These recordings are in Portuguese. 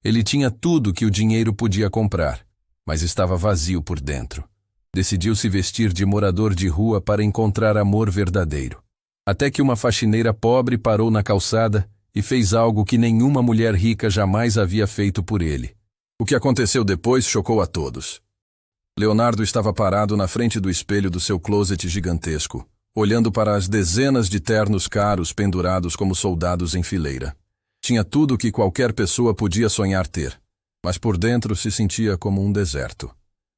Ele tinha tudo que o dinheiro podia comprar, mas estava vazio por dentro. Decidiu se vestir de morador de rua para encontrar amor verdadeiro. Até que uma faxineira pobre parou na calçada e fez algo que nenhuma mulher rica jamais havia feito por ele. O que aconteceu depois chocou a todos. Leonardo estava parado na frente do espelho do seu closet gigantesco, olhando para as dezenas de ternos caros pendurados como soldados em fileira. Tinha tudo o que qualquer pessoa podia sonhar ter, mas por dentro se sentia como um deserto.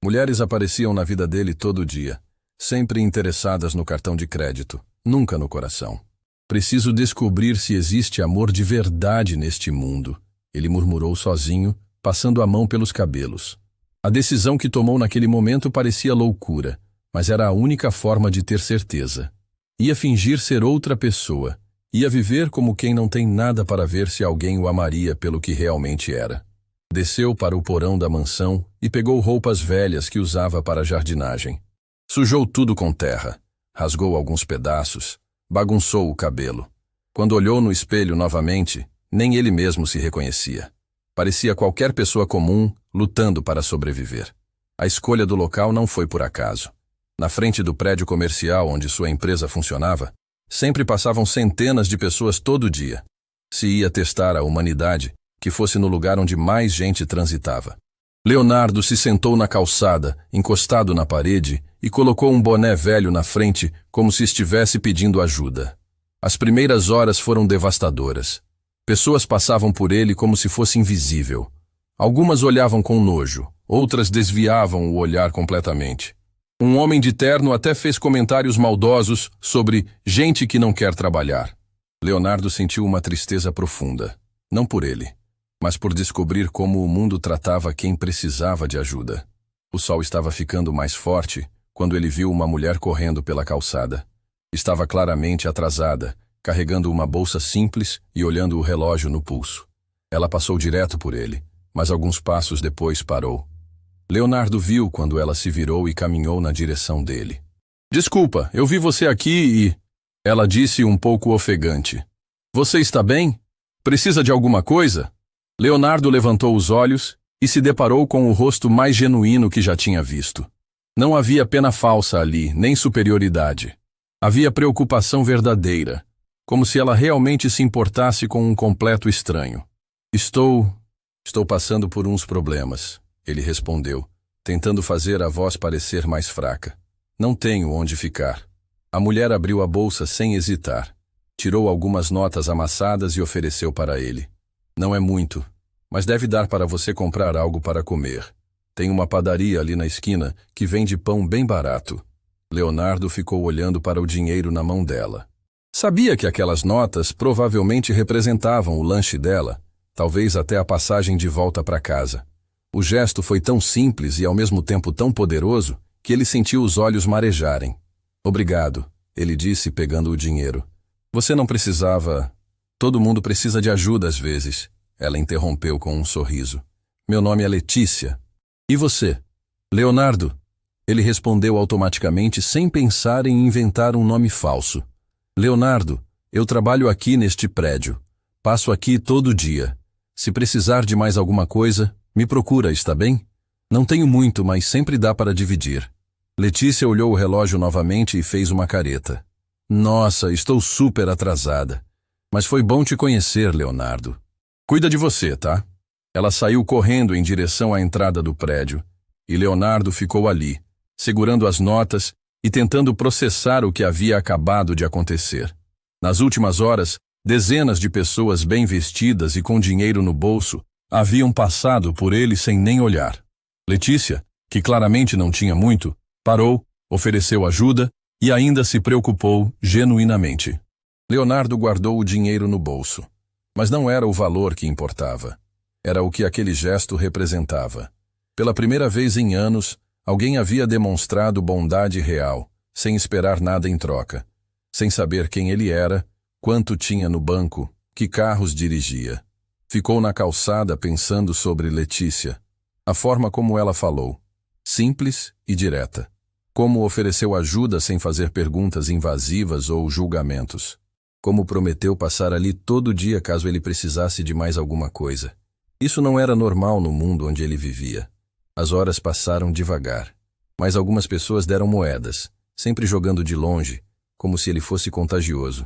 Mulheres apareciam na vida dele todo dia, sempre interessadas no cartão de crédito, nunca no coração. Preciso descobrir se existe amor de verdade neste mundo, ele murmurou sozinho, passando a mão pelos cabelos. A decisão que tomou naquele momento parecia loucura, mas era a única forma de ter certeza. Ia fingir ser outra pessoa, ia viver como quem não tem nada para ver se alguém o amaria pelo que realmente era. Desceu para o porão da mansão e pegou roupas velhas que usava para a jardinagem. Sujou tudo com terra, rasgou alguns pedaços, bagunçou o cabelo. Quando olhou no espelho novamente, nem ele mesmo se reconhecia. Parecia qualquer pessoa comum, lutando para sobreviver. A escolha do local não foi por acaso. Na frente do prédio comercial onde sua empresa funcionava, sempre passavam centenas de pessoas todo dia. Se ia testar a humanidade, que fosse no lugar onde mais gente transitava. Leonardo se sentou na calçada, encostado na parede, e colocou um boné velho na frente, como se estivesse pedindo ajuda. As primeiras horas foram devastadoras. Pessoas passavam por ele como se fosse invisível. Algumas olhavam com nojo, outras desviavam o olhar completamente. Um homem de terno até fez comentários maldosos sobre gente que não quer trabalhar. Leonardo sentiu uma tristeza profunda, não por ele, mas por descobrir como o mundo tratava quem precisava de ajuda. O sol estava ficando mais forte quando ele viu uma mulher correndo pela calçada. Estava claramente atrasada, carregando uma bolsa simples e olhando o relógio no pulso. Ela passou direto por ele, mas alguns passos depois parou. Leonardo viu quando ela se virou e caminhou na direção dele. "Desculpa, eu vi você aqui e..." Ela disse um pouco ofegante. "Você está bem? Precisa de alguma coisa?" Leonardo levantou os olhos e se deparou com o rosto mais genuíno que já tinha visto. Não havia pena falsa ali, nem superioridade. Havia preocupação verdadeira, como se ela realmente se importasse com um completo estranho. Estou passando por uns problemas, ele respondeu, tentando fazer a voz parecer mais fraca. Não tenho onde ficar. A mulher abriu a bolsa sem hesitar. Tirou algumas notas amassadas e ofereceu para ele. "Não é muito, mas deve dar para você comprar algo para comer. Tem uma padaria ali na esquina que vende pão bem barato." Leonardo ficou olhando para o dinheiro na mão dela. Sabia que aquelas notas provavelmente representavam o lanche dela, talvez até a passagem de volta para casa. O gesto foi tão simples e ao mesmo tempo tão poderoso que ele sentiu os olhos marejarem. "Obrigado", ele disse pegando o dinheiro. "Você não precisava... Todo mundo precisa de ajuda às vezes." Ela interrompeu com um sorriso. "Meu nome é Letícia." "E você?" "Leonardo." Ele respondeu automaticamente sem pensar em inventar um nome falso. "Leonardo, eu trabalho aqui neste prédio. Passo aqui todo dia. Se precisar de mais alguma coisa, me procura, está bem? Não tenho muito, mas sempre dá para dividir." Letícia olhou o relógio novamente e fez uma careta. "Nossa, estou super atrasada. Mas foi bom te conhecer, Leonardo. Cuida de você, tá?" Ela saiu correndo em direção à entrada do prédio, e Leonardo ficou ali, segurando as notas e tentando processar o que havia acabado de acontecer. Nas últimas horas, dezenas de pessoas bem vestidas e com dinheiro no bolso haviam passado por ele sem nem olhar. Letícia, que claramente não tinha muito, parou, ofereceu ajuda e ainda se preocupou genuinamente. Leonardo guardou o dinheiro no bolso, mas não era o valor que importava. Era o que aquele gesto representava. Pela primeira vez em anos, alguém havia demonstrado bondade real, sem esperar nada em troca, sem saber quem ele era, quanto tinha no banco, que carros dirigia. Ficou na calçada pensando sobre Letícia. A forma como ela falou, simples e direta. Como ofereceu ajuda sem fazer perguntas invasivas ou julgamentos. Como prometeu passar ali todo dia caso ele precisasse de mais alguma coisa. Isso não era normal no mundo onde ele vivia. As horas passaram devagar, mas algumas pessoas deram moedas, sempre jogando de longe, como se ele fosse contagioso.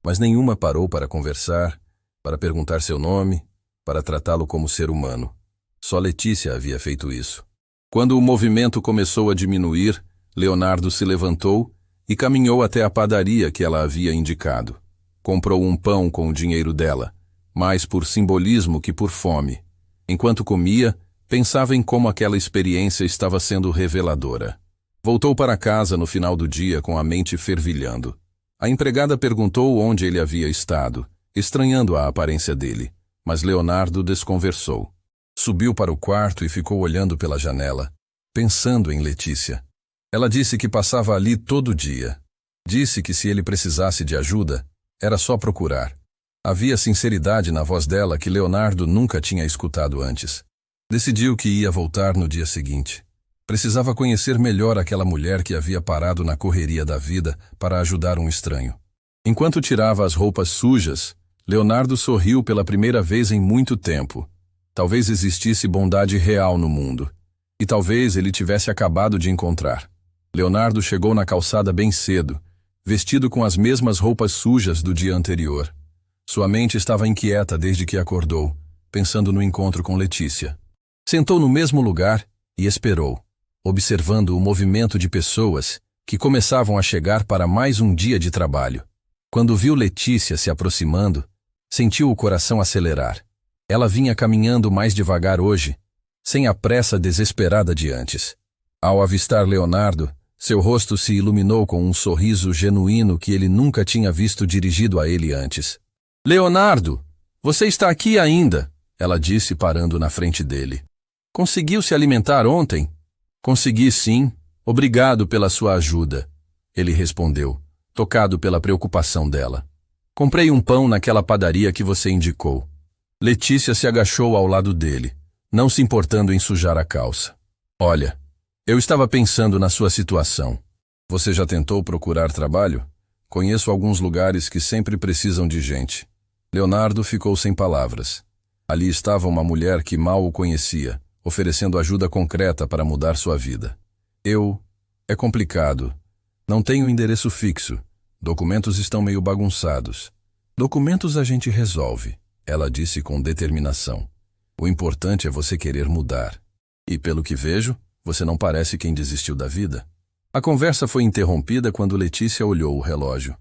Mas nenhuma parou para conversar, para perguntar seu nome, para tratá-lo como ser humano. Só Letícia havia feito isso. Quando o movimento começou a diminuir, Leonardo se levantou e caminhou até a padaria que ela havia indicado. Comprou um pão com o dinheiro dela, mais por simbolismo que por fome. Enquanto comia, pensava em como aquela experiência estava sendo reveladora. Voltou para casa no final do dia com a mente fervilhando. A empregada perguntou onde ele havia estado, estranhando a aparência dele, mas Leonardo desconversou. Subiu para o quarto e ficou olhando pela janela, pensando em Letícia. Ela disse que passava ali todo dia. Disse que se ele precisasse de ajuda, era só procurar. Havia sinceridade na voz dela que Leonardo nunca tinha escutado antes. Decidiu que ia voltar no dia seguinte. Precisava conhecer melhor aquela mulher que havia parado na correria da vida para ajudar um estranho. Enquanto tirava as roupas sujas, Leonardo sorriu pela primeira vez em muito tempo. Talvez existisse bondade real no mundo. E talvez ele tivesse acabado de encontrar. Leonardo chegou na calçada bem cedo, vestido com as mesmas roupas sujas do dia anterior. Sua mente estava inquieta desde que acordou, pensando no encontro com Letícia. Sentou no mesmo lugar e esperou, observando o movimento de pessoas que começavam a chegar para mais um dia de trabalho. Quando viu Letícia se aproximando, sentiu o coração acelerar. Ela vinha caminhando mais devagar hoje, sem a pressa desesperada de antes. Ao avistar Leonardo, seu rosto se iluminou com um sorriso genuíno que ele nunca tinha visto dirigido a ele antes. «Leonardo, você está aqui ainda», ela disse parando na frente dele. «Conseguiu se alimentar ontem?» «Consegui sim, obrigado pela sua ajuda», ele respondeu, tocado pela preocupação dela. «Comprei um pão naquela padaria que você indicou». Letícia se agachou ao lado dele, não se importando em sujar a calça. «Olha, eu estava pensando na sua situação. Você já tentou procurar trabalho? Conheço alguns lugares que sempre precisam de gente». Leonardo ficou sem palavras. Ali estava uma mulher que mal o conhecia, oferecendo ajuda concreta para mudar sua vida. É complicado. Não tenho endereço fixo. Documentos estão meio bagunçados. Documentos a gente resolve, ela disse com determinação. O importante é você querer mudar. E pelo que vejo, você não parece quem desistiu da vida. A conversa foi interrompida quando Letícia olhou o relógio.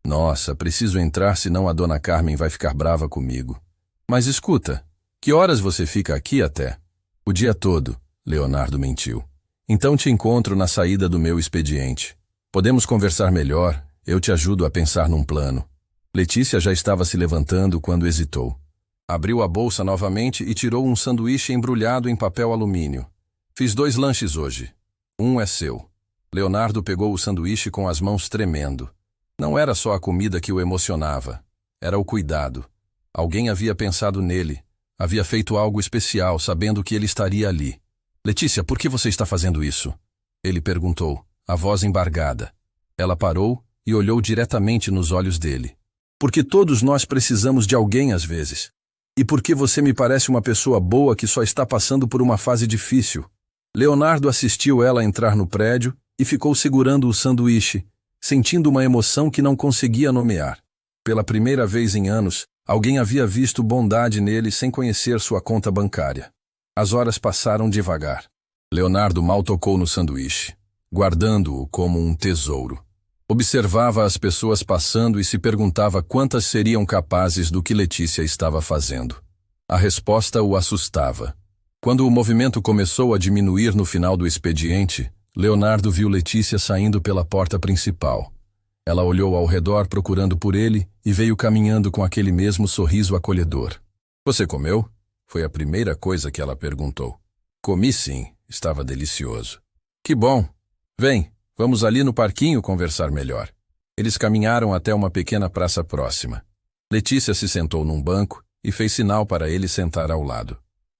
Nossa, preciso entrar, senão a dona Carmen vai ficar brava comigo. Mas escuta, que horas você fica aqui até? O dia todo, Leonardo mentiu. Então te encontro na saída do meu expediente. Podemos conversar melhor, eu te ajudo a pensar num plano. Letícia já estava se levantando quando hesitou. Abriu a bolsa novamente e tirou um sanduíche embrulhado em papel alumínio. Fiz 2 lanches hoje. Um é seu. Leonardo pegou o sanduíche com as mãos tremendo. Não era só a comida que o emocionava. Era o cuidado. Alguém havia pensado nele. Havia feito algo especial, sabendo que ele estaria ali. «Letícia, por que você está fazendo isso?» Ele perguntou, a voz embargada. Ela parou e olhou diretamente nos olhos dele. «Porque todos nós precisamos de alguém às vezes. E porque você me parece uma pessoa boa que só está passando por uma fase difícil». Leonardo assistiu ela entrar no prédio e ficou segurando o sanduíche, sentindo uma emoção que não conseguia nomear. Pela primeira vez em anos, alguém havia visto bondade nele sem conhecer sua conta bancária. As horas passaram devagar. Leonardo mal tocou no sanduíche, guardando-o como um tesouro. Observava as pessoas passando e se perguntava quantas seriam capazes do que Letícia estava fazendo. A resposta o assustava. Quando o movimento começou a diminuir no final do expediente, Leonardo viu Letícia saindo pela porta principal. Ela olhou ao redor procurando por ele e veio caminhando com aquele mesmo sorriso acolhedor. «Você comeu?» Foi a primeira coisa que ela perguntou. «Comi sim, estava delicioso». «Que bom! Vem, vamos ali no parquinho conversar melhor». Eles caminharam até uma pequena praça próxima. Letícia se sentou num banco e fez sinal para ele sentar ao lado.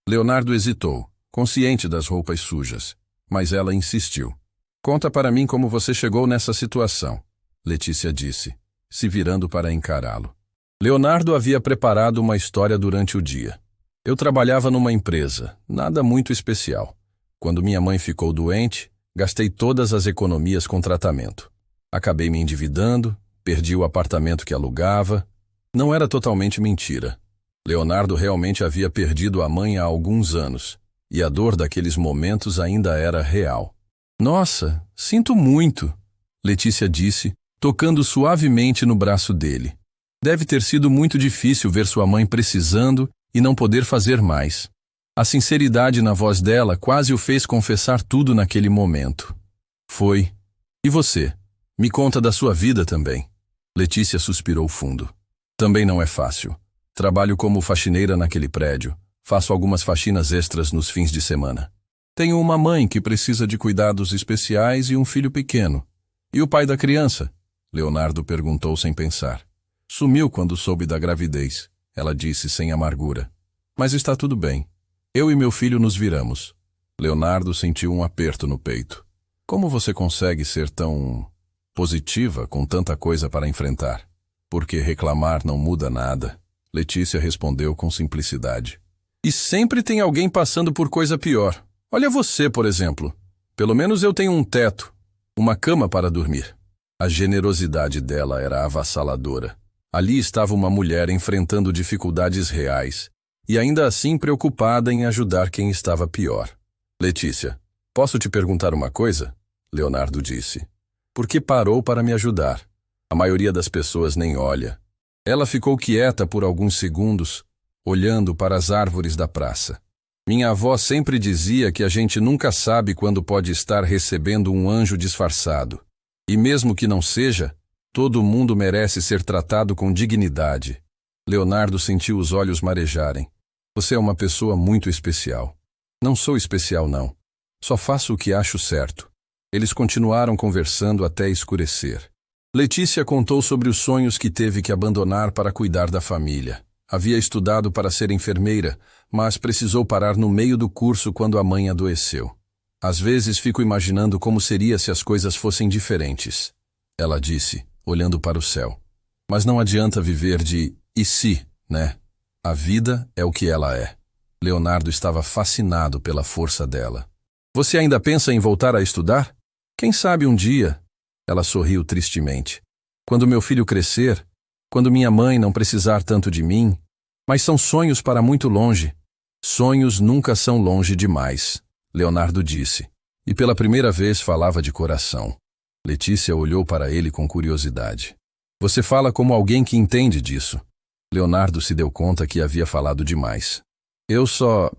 Leonardo hesitou, consciente das roupas sujas, mas ela insistiu. «Conta para mim como você chegou nessa situação», Letícia disse, se virando para encará-lo. Leonardo havia preparado uma história durante o dia. Eu trabalhava numa empresa, nada muito especial. Quando minha mãe ficou doente, gastei todas as economias com tratamento. Acabei me endividando, perdi o apartamento que alugava. Não era totalmente mentira. Leonardo realmente havia perdido a mãe há alguns anos, e a dor daqueles momentos ainda era real. Nossa, sinto muito, Letícia disse, tocando suavemente no braço dele. Deve ter sido muito difícil ver sua mãe precisando e não poder fazer mais. A sinceridade na voz dela quase o fez confessar tudo naquele momento. Foi. E você? Me conta da sua vida também. Letícia suspirou fundo. Também não é fácil. Trabalho como faxineira naquele prédio. Faço algumas faxinas extras nos fins de semana. Tenho uma mãe que precisa de cuidados especiais e um filho pequeno. E o pai da criança? Leonardo perguntou sem pensar. Sumiu quando soube da gravidez, ela disse sem amargura. Mas está tudo bem. Eu e meu filho nos viramos. Leonardo sentiu um aperto no peito. Como você consegue ser tão positiva com tanta coisa para enfrentar? Porque reclamar não muda nada. Letícia respondeu com simplicidade. E sempre tem alguém passando por coisa pior. Olha você, por exemplo. Pelo menos eu tenho um teto, uma cama para dormir. A generosidade dela era avassaladora. Ali estava uma mulher enfrentando dificuldades reais e ainda assim preocupada em ajudar quem estava pior. Letícia, posso te perguntar uma coisa? Leonardo disse. Por que parou para me ajudar? A maioria das pessoas nem olha. Ela ficou quieta por alguns segundos, olhando para as árvores da praça. Minha avó sempre dizia que a gente nunca sabe quando pode estar recebendo um anjo disfarçado. E mesmo que não seja, todo mundo merece ser tratado com dignidade. Leonardo sentiu os olhos marejarem. Você é uma pessoa muito especial. Não sou especial, não. Só faço o que acho certo. Eles continuaram conversando até escurecer. Letícia contou sobre os sonhos que teve que abandonar para cuidar da família. Havia estudado para ser enfermeira, mas precisou parar no meio do curso quando a mãe adoeceu. Às vezes fico imaginando como seria se as coisas fossem diferentes. Ela disse, olhando para o céu. Mas não adianta viver de e se, né? A vida é o que ela é. Leonardo estava fascinado pela força dela. Você ainda pensa em voltar a estudar? Quem sabe um dia? Ela sorriu tristemente. Quando meu filho crescer, quando minha mãe não precisar tanto de mim, mas são sonhos para muito longe. Sonhos nunca são longe demais, Leonardo disse, e pela primeira vez falava de coração. Letícia olhou para ele com curiosidade. Você fala como alguém que entende disso. Leonardo se deu conta que havia falado demais. Eu só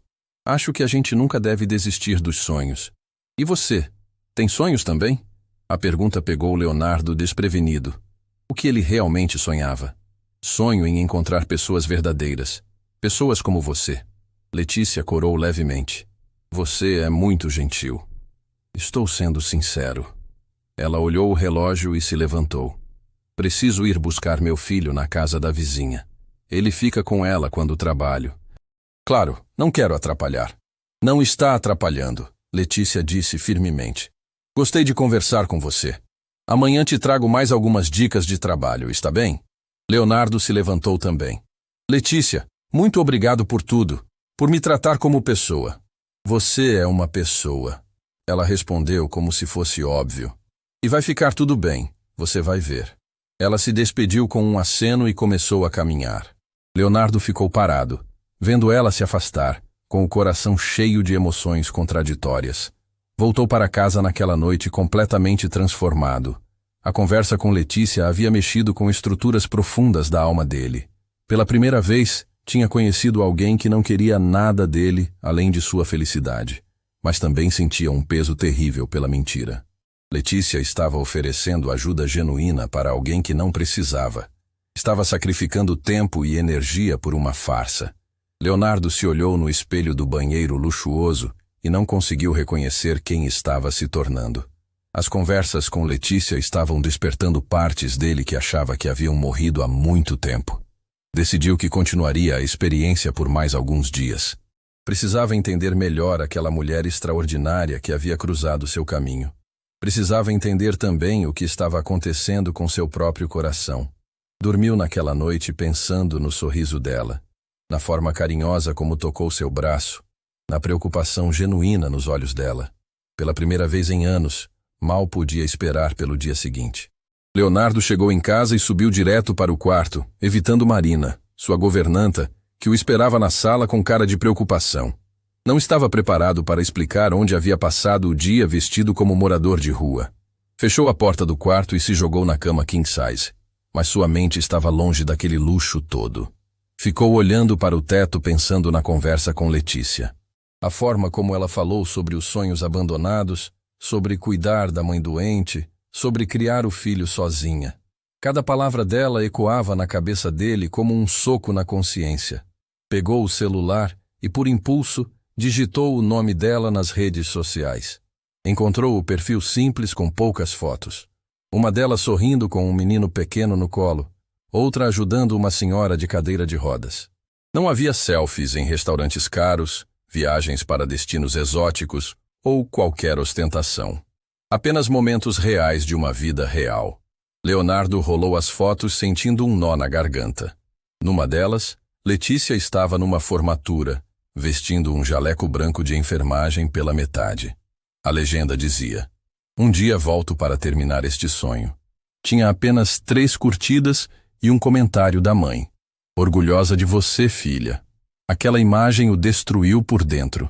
acho que a gente nunca deve desistir dos sonhos. E você, tem sonhos também? A pergunta pegou Leonardo desprevenido. O que ele realmente sonhava? Sonho em encontrar pessoas verdadeiras. Pessoas como você. Letícia corou levemente. Você é muito gentil. Estou sendo sincero. Ela olhou o relógio e se levantou. Preciso ir buscar meu filho na casa da vizinha. Ele fica com ela quando trabalho. Claro, não quero atrapalhar. Não está atrapalhando, Letícia disse firmemente. Gostei de conversar com você. Amanhã te trago mais algumas dicas de trabalho, está bem? Leonardo se levantou também. Letícia, muito obrigado por tudo, por me tratar como pessoa. Você é uma pessoa. Ela respondeu como se fosse óbvio. E vai ficar tudo bem, você vai ver. Ela se despediu com um aceno e começou a caminhar. Leonardo ficou parado, vendo ela se afastar, com o coração cheio de emoções contraditórias. Voltou para casa naquela noite completamente transformado. A conversa com Letícia havia mexido com estruturas profundas da alma dele. Pela primeira vez, tinha conhecido alguém que não queria nada dele além de sua felicidade, mas também sentia um peso terrível pela mentira. Letícia estava oferecendo ajuda genuína para alguém que não precisava. Estava sacrificando tempo e energia por uma farsa. Leonardo se olhou no espelho do banheiro luxuoso e não conseguiu reconhecer quem estava se tornando. As conversas com Letícia estavam despertando partes dele que achava que haviam morrido há muito tempo. Decidiu que continuaria a experiência por mais alguns dias. Precisava entender melhor aquela mulher extraordinária que havia cruzado seu caminho. Precisava entender também o que estava acontecendo com seu próprio coração. Dormiu naquela noite pensando no sorriso dela. na forma carinhosa como tocou seu braço, na preocupação genuína nos olhos dela. Pela primeira vez em anos, mal podia esperar pelo dia seguinte. Leonardo chegou em casa e subiu direto para o quarto, evitando Marina, sua governanta, que o esperava na sala com cara de preocupação. Não estava preparado para explicar onde havia passado o dia vestido como morador de rua. Fechou a porta do quarto e se jogou na cama king size, mas sua mente estava longe daquele luxo todo. Ficou olhando para o teto pensando na conversa com Letícia. A forma como ela falou sobre os sonhos abandonados, sobre cuidar da mãe doente, sobre criar o filho sozinha. Cada palavra dela ecoava na cabeça dele como um soco na consciência. Pegou o celular e, por impulso, digitou o nome dela nas redes sociais. Encontrou o perfil simples com poucas fotos. Uma delas sorrindo com um menino pequeno no colo, outra ajudando uma senhora de cadeira de rodas. Não havia selfies em restaurantes caros, viagens para destinos exóticos ou qualquer ostentação. Apenas momentos reais de uma vida real. Leonardo rolou as fotos sentindo um nó na garganta. Numa delas, Letícia estava numa formatura, vestindo um jaleco branco de enfermagem pela metade. A legenda dizia: "Um dia volto para terminar este sonho." Tinha apenas 3 curtidas e um comentário da mãe: "Orgulhosa de você, filha." Aquela imagem o destruiu por dentro.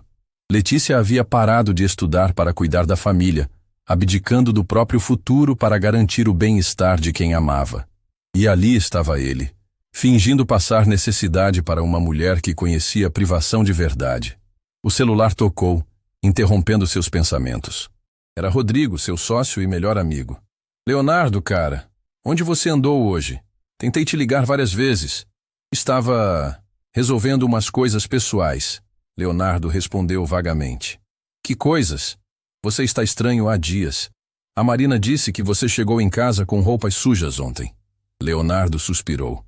Letícia havia parado de estudar para cuidar da família, abdicando do próprio futuro para garantir o bem-estar de quem amava. E ali estava ele, fingindo passar necessidade para uma mulher que conhecia a privação de verdade. O celular tocou, interrompendo seus pensamentos. Era Rodrigo, seu sócio e melhor amigo. "Leonardo, cara, onde você andou hoje? Tentei te ligar várias vezes." "Estava resolvendo umas coisas pessoais." Leonardo respondeu vagamente. "Que coisas? Você está estranho há dias. A Marina disse que você chegou em casa com roupas sujas ontem." Leonardo suspirou.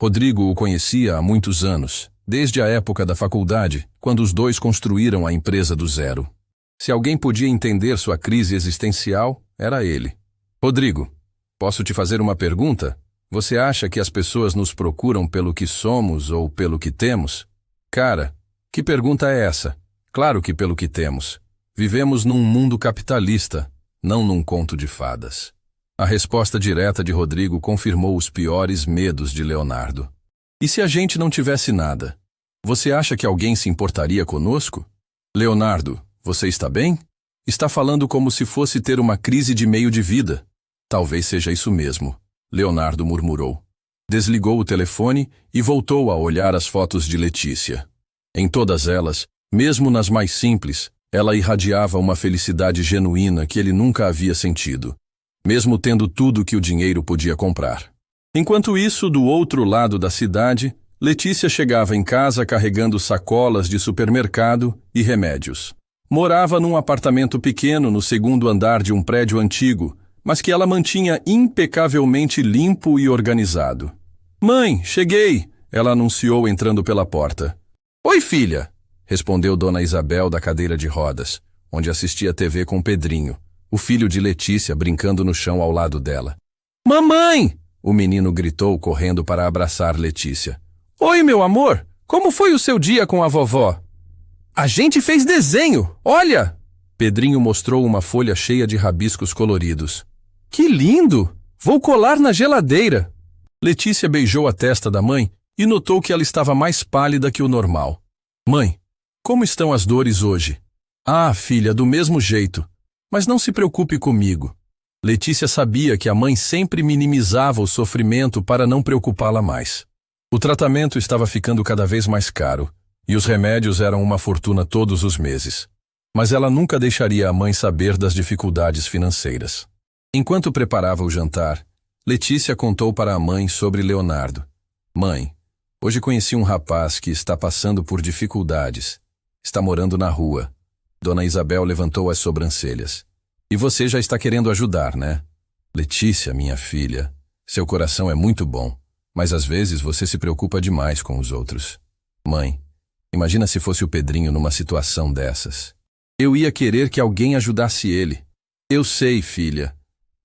Rodrigo o conhecia há muitos anos, desde a época da faculdade, quando os dois construíram a empresa do zero. Se alguém podia entender sua crise existencial, era ele. "Rodrigo, posso te fazer uma pergunta? Você acha que as pessoas nos procuram pelo que somos ou pelo que temos?" "Cara, que pergunta é essa? Claro que pelo que temos. Vivemos num mundo capitalista, não num conto de fadas." A resposta direta de Rodrigo confirmou os piores medos de Leonardo. "E se a gente não tivesse nada? Você acha que alguém se importaria conosco?" "Leonardo, você está bem? Está falando como se fosse ter uma crise de meio de vida." "Talvez seja isso mesmo." Leonardo murmurou. Desligou o telefone e voltou a olhar as fotos de Letícia. Em todas elas, mesmo nas mais simples, ela irradiava uma felicidade genuína que ele nunca havia sentido, mesmo tendo tudo que o dinheiro podia comprar. Enquanto isso, do outro lado da cidade, Letícia chegava em casa carregando sacolas de supermercado e remédios. Morava num apartamento pequeno no 2º andar de um prédio antigo, mas que ela mantinha impecavelmente limpo e organizado. "Mãe, cheguei!" ela anunciou entrando pela porta. "Oi, filha!" respondeu Dona Isabel da cadeira de rodas, onde assistia TV com Pedrinho, o filho de Letícia, brincando no chão ao lado dela. "Mamãe!" o menino gritou correndo para abraçar Letícia. "Oi, meu amor! Como foi o seu dia com a vovó?" "A gente fez desenho! Olha!" Pedrinho mostrou uma folha cheia de rabiscos coloridos. "Que lindo! Vou colar na geladeira." Letícia beijou a testa da mãe e notou que ela estava mais pálida que o normal. "Mãe, como estão as dores hoje?" "Ah, filha, do mesmo jeito. Mas não se preocupe comigo." Letícia sabia que a mãe sempre minimizava o sofrimento para não preocupá-la mais. O tratamento estava ficando cada vez mais caro, e os remédios eram uma fortuna todos os meses. Mas ela nunca deixaria a mãe saber das dificuldades financeiras. Enquanto preparava o jantar, Letícia contou para a mãe sobre Leonardo. "Mãe, hoje conheci um rapaz que está passando por dificuldades. Está morando na rua." Dona Isabel levantou as sobrancelhas. "E você já está querendo ajudar, né?" "Letícia, minha filha, seu coração é muito bom, mas às vezes você se preocupa demais com os outros." "Mãe, imagina se fosse o Pedrinho numa situação dessas. Eu ia querer que alguém ajudasse ele." "Eu sei, filha,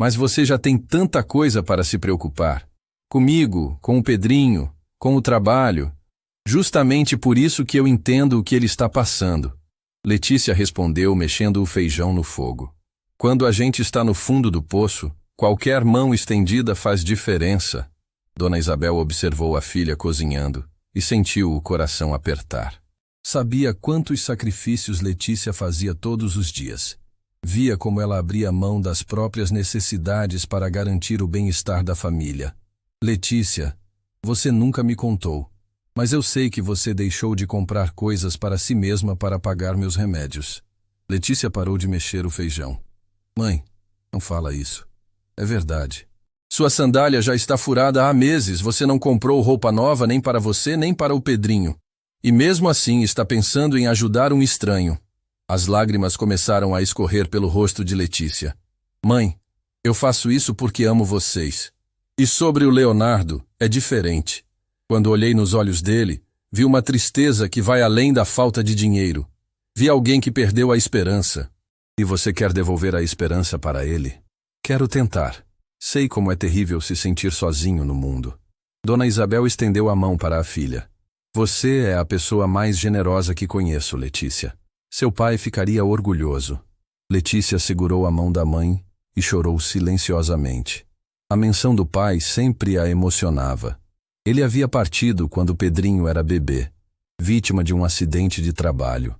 mas você já tem tanta coisa para se preocupar. Comigo, com o Pedrinho, com o trabalho." Justamente por isso que eu entendo o que ele está passando. Letícia respondeu, mexendo o feijão no fogo. Quando a gente está no fundo do poço, qualquer mão estendida faz diferença. Dona Isabel observou a filha cozinhando e sentiu o coração apertar. Sabia quantos sacrifícios Letícia fazia todos os dias. Via como ela abria mão das próprias necessidades para garantir o bem-estar da família. Letícia, você nunca me contou, mas eu sei que você deixou de comprar coisas para si mesma para pagar meus remédios. Letícia parou de mexer o feijão. Mãe, não fala isso. É verdade. Sua sandália já está furada há meses, você não comprou roupa nova nem para você nem para o Pedrinho. E mesmo assim está pensando em ajudar um estranho. As lágrimas começaram a escorrer pelo rosto de Letícia. Mãe, eu faço isso porque amo vocês. E sobre o Leonardo, é diferente. Quando olhei nos olhos dele, vi uma tristeza que vai além da falta de dinheiro. Vi alguém que perdeu a esperança. E você quer devolver a esperança para ele? Quero tentar. Sei como é terrível se sentir sozinho no mundo. Dona Isabel estendeu a mão para a filha. Você é a pessoa mais generosa que conheço, Letícia. Seu pai ficaria orgulhoso. Letícia segurou a mão da mãe e chorou silenciosamente. A menção do pai sempre a emocionava. Ele havia partido quando Pedrinho era bebê, vítima de um acidente de trabalho.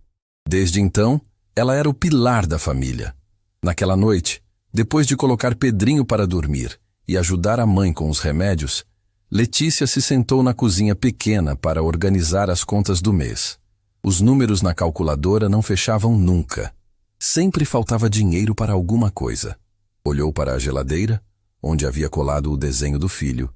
Desde então, ela era o pilar da família. Naquela noite, depois de colocar Pedrinho para dormir e ajudar a mãe com os remédios, Letícia se sentou na cozinha pequena para organizar as contas do mês. Os números na calculadora não fechavam nunca. Sempre faltava dinheiro para alguma coisa. Olhou para a geladeira, onde havia colado o desenho do filho,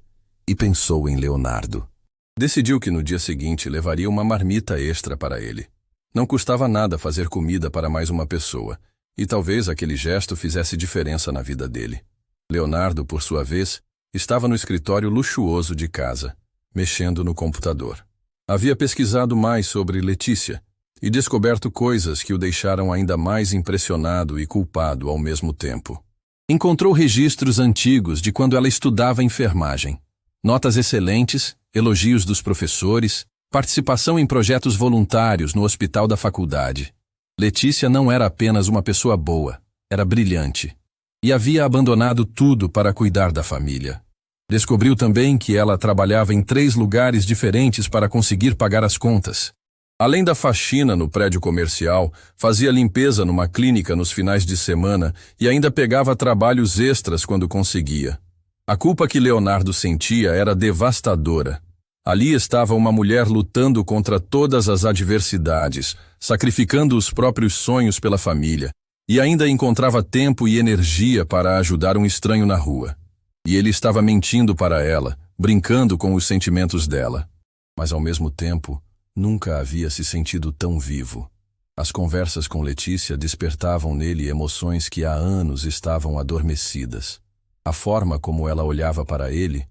e pensou em Leonardo. Decidiu que no dia seguinte levaria uma marmita extra para ele. Não custava nada fazer comida para mais uma pessoa, e talvez aquele gesto fizesse diferença na vida dele. Leonardo, por sua vez, estava no escritório luxuoso de casa, mexendo no computador. Havia pesquisado mais sobre Letícia e descoberto coisas que o deixaram ainda mais impressionado e culpado ao mesmo tempo. Encontrou registros antigos de quando ela estudava enfermagem. Notas excelentes, elogios dos professores, participação em projetos voluntários no hospital da faculdade. Letícia não era apenas uma pessoa boa, era brilhante. E havia abandonado tudo para cuidar da família. Descobriu também que ela trabalhava em 3 lugares diferentes para conseguir pagar as contas. Além da faxina no prédio comercial, fazia limpeza numa clínica nos finais de semana e ainda pegava trabalhos extras quando conseguia. A culpa que Leonardo sentia era devastadora. Ali estava uma mulher lutando contra todas as adversidades, sacrificando os próprios sonhos pela família, e ainda encontrava tempo e energia para ajudar um estranho na rua. E ele estava mentindo para ela, brincando com os sentimentos dela. Mas ao mesmo tempo, nunca havia se sentido tão vivo. As conversas com Letícia despertavam nele emoções que há anos estavam adormecidas. A forma como ela olhava para ele,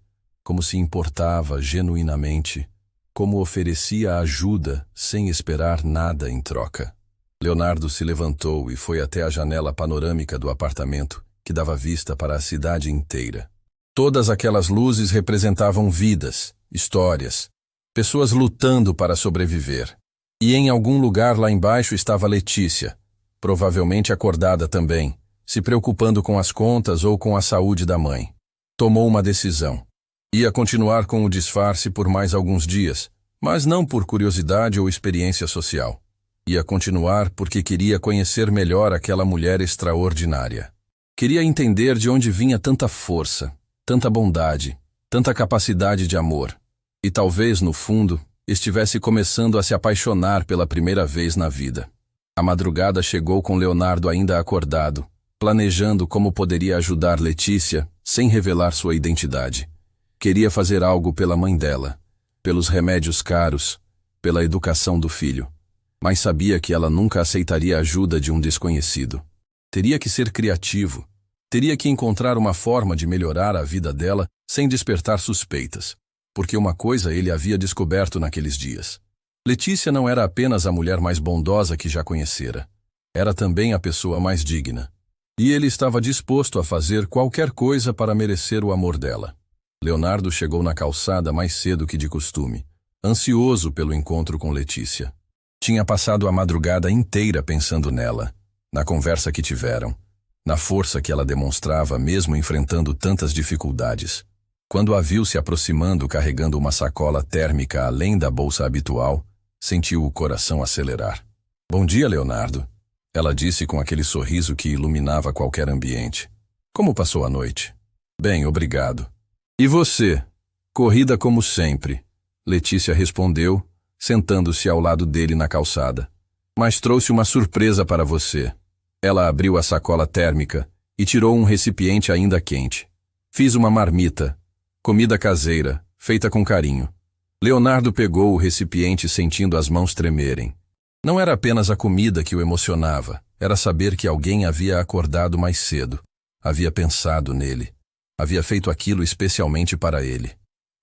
como se importava genuinamente, como oferecia ajuda sem esperar nada em troca. Leonardo se levantou e foi até a janela panorâmica do apartamento, que dava vista para a cidade inteira. Todas aquelas luzes representavam vidas, histórias, pessoas lutando para sobreviver. E em algum lugar lá embaixo estava Letícia, provavelmente acordada também, se preocupando com as contas ou com a saúde da mãe. Tomou uma decisão. Ia continuar com o disfarce por mais alguns dias, mas não por curiosidade ou experiência social. Ia continuar porque queria conhecer melhor aquela mulher extraordinária. Queria entender de onde vinha tanta força, tanta bondade, tanta capacidade de amor. E talvez, no fundo, estivesse começando a se apaixonar pela primeira vez na vida. A madrugada chegou com Leonardo ainda acordado, planejando como poderia ajudar Letícia sem revelar sua identidade. Queria fazer algo pela mãe dela, pelos remédios caros, pela educação do filho. Mas sabia que ela nunca aceitaria a ajuda de um desconhecido. Teria que ser criativo. Teria que encontrar uma forma de melhorar a vida dela sem despertar suspeitas. Porque uma coisa ele havia descoberto naqueles dias. Letícia não era apenas a mulher mais bondosa que já conhecera. Era também a pessoa mais digna. E ele estava disposto a fazer qualquer coisa para merecer o amor dela. Leonardo chegou na calçada mais cedo que de costume. ansioso pelo encontro com Letícia. Tinha passado a madrugada inteira pensando nela, na conversa que tiveram, na força que ela demonstrava mesmo enfrentando tantas dificuldades. Quando a viu se aproximando carregando uma sacola térmica além da bolsa habitual, sentiu o coração acelerar. "Bom dia, Leonardo", ela disse com aquele sorriso que iluminava qualquer ambiente. "Como passou a noite?" "Bem, obrigado." "E você?" "Corrida como sempre", Letícia respondeu, sentando-se ao lado dele na calçada. "Mas trouxe uma surpresa para você." Ela abriu a sacola térmica e tirou um recipiente ainda quente. "Fiz uma marmita, comida caseira, feita com carinho." Leonardo pegou o recipiente sentindo as mãos tremerem. Não era apenas a comida que o emocionava, era saber que alguém havia acordado mais cedo, havia pensado nele, havia feito aquilo especialmente para ele.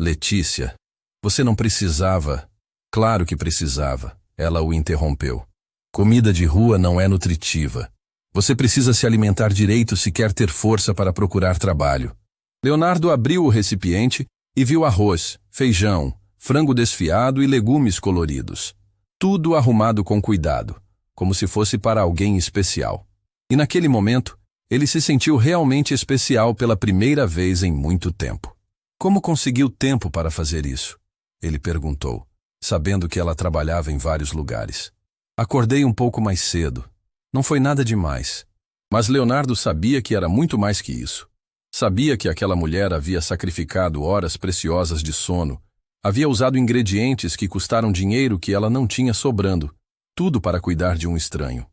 "Letícia, você não precisava." "Claro que precisava", ela o interrompeu. "Comida de rua não é nutritiva. Você precisa se alimentar direito se quer ter força para procurar trabalho." Leonardo abriu o recipiente e viu arroz, feijão, frango desfiado e legumes coloridos. Tudo arrumado com cuidado, como se fosse para alguém especial. E naquele momento, ele se sentiu realmente especial pela primeira vez em muito tempo. "Como conseguiu tempo para fazer isso?" ele perguntou, sabendo que ela trabalhava em vários lugares. "Acordei um pouco mais cedo. Não foi nada demais." Mas Leonardo sabia que era muito mais que isso. Sabia que aquela mulher havia sacrificado horas preciosas de sono, havia usado ingredientes que custaram dinheiro que ela não tinha sobrando, tudo para cuidar de um estranho.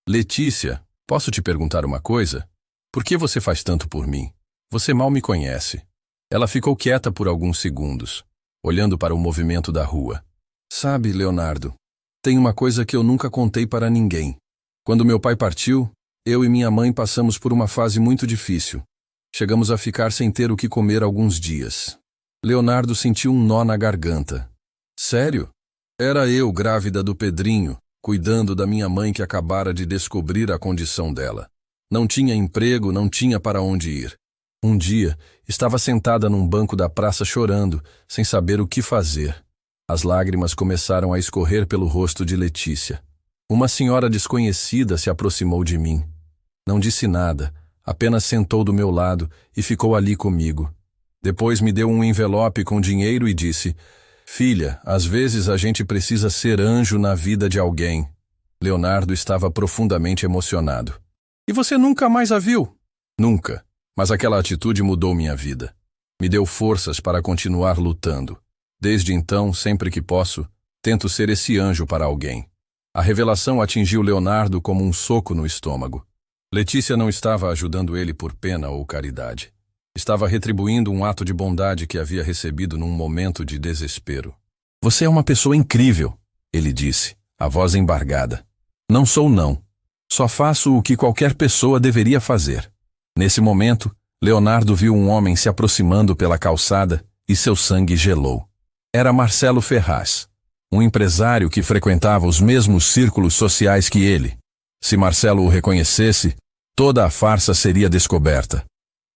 "Letícia, posso te perguntar uma coisa? Por que você faz tanto por mim? Você mal me conhece." Ela ficou quieta por alguns segundos, olhando para o movimento da rua. "Sabe, Leonardo, tem uma coisa que eu nunca contei para ninguém. Quando meu pai partiu, eu e minha mãe passamos por uma fase muito difícil. Chegamos a ficar sem ter o que comer alguns dias." Leonardo sentiu um nó na garganta. "Sério? Era eu, grávida do Pedrinho, cuidando da minha mãe que acabara de descobrir a condição dela. Não tinha emprego, não tinha para onde ir. Um dia, estava sentada num banco da praça chorando, sem saber o que fazer. As lágrimas começaram a escorrer pelo rosto de Letícia. Uma senhora desconhecida se aproximou de mim. Não disse nada, apenas sentou do meu lado e ficou ali comigo. Depois me deu um envelope com dinheiro e disse: "Filha, às vezes a gente precisa ser anjo na vida de alguém." Leonardo estava profundamente emocionado. "E você nunca mais a viu?" "Nunca, mas aquela atitude mudou minha vida. Me deu forças para continuar lutando. Desde então, sempre que posso, tento ser esse anjo para alguém." A revelação atingiu Leonardo como um soco no estômago. Letícia não estava ajudando ele por pena ou caridade. Estava retribuindo um ato de bondade que havia recebido num momento de desespero. "Você é uma pessoa incrível", ele disse, a voz embargada. "Não sou não. Só faço o que qualquer pessoa deveria fazer." Nesse momento, Leonardo viu um homem se aproximando pela calçada e seu sangue gelou. Era Marcelo Ferraz, um empresário que frequentava os mesmos círculos sociais que ele. Se Marcelo o reconhecesse, toda a farsa seria descoberta.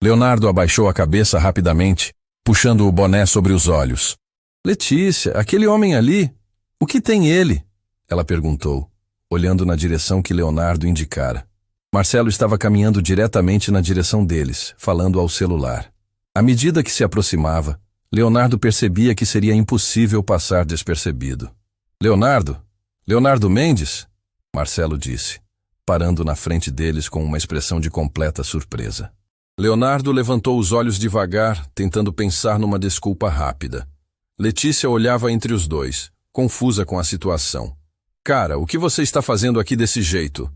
Leonardo abaixou a cabeça rapidamente, puxando o boné sobre os olhos. "Letícia, aquele homem ali, o que tem ele?" ela perguntou, olhando na direção que Leonardo indicara. Marcelo estava caminhando diretamente na direção deles, falando ao celular. À medida que se aproximava, Leonardo percebia que seria impossível passar despercebido. "Leonardo? Leonardo Mendes?" Marcelo disse, parando na frente deles com uma expressão de completa surpresa. Leonardo levantou os olhos devagar, tentando pensar numa desculpa rápida. Letícia olhava entre os dois, confusa com a situação. "Cara, o que você está fazendo aqui desse jeito?"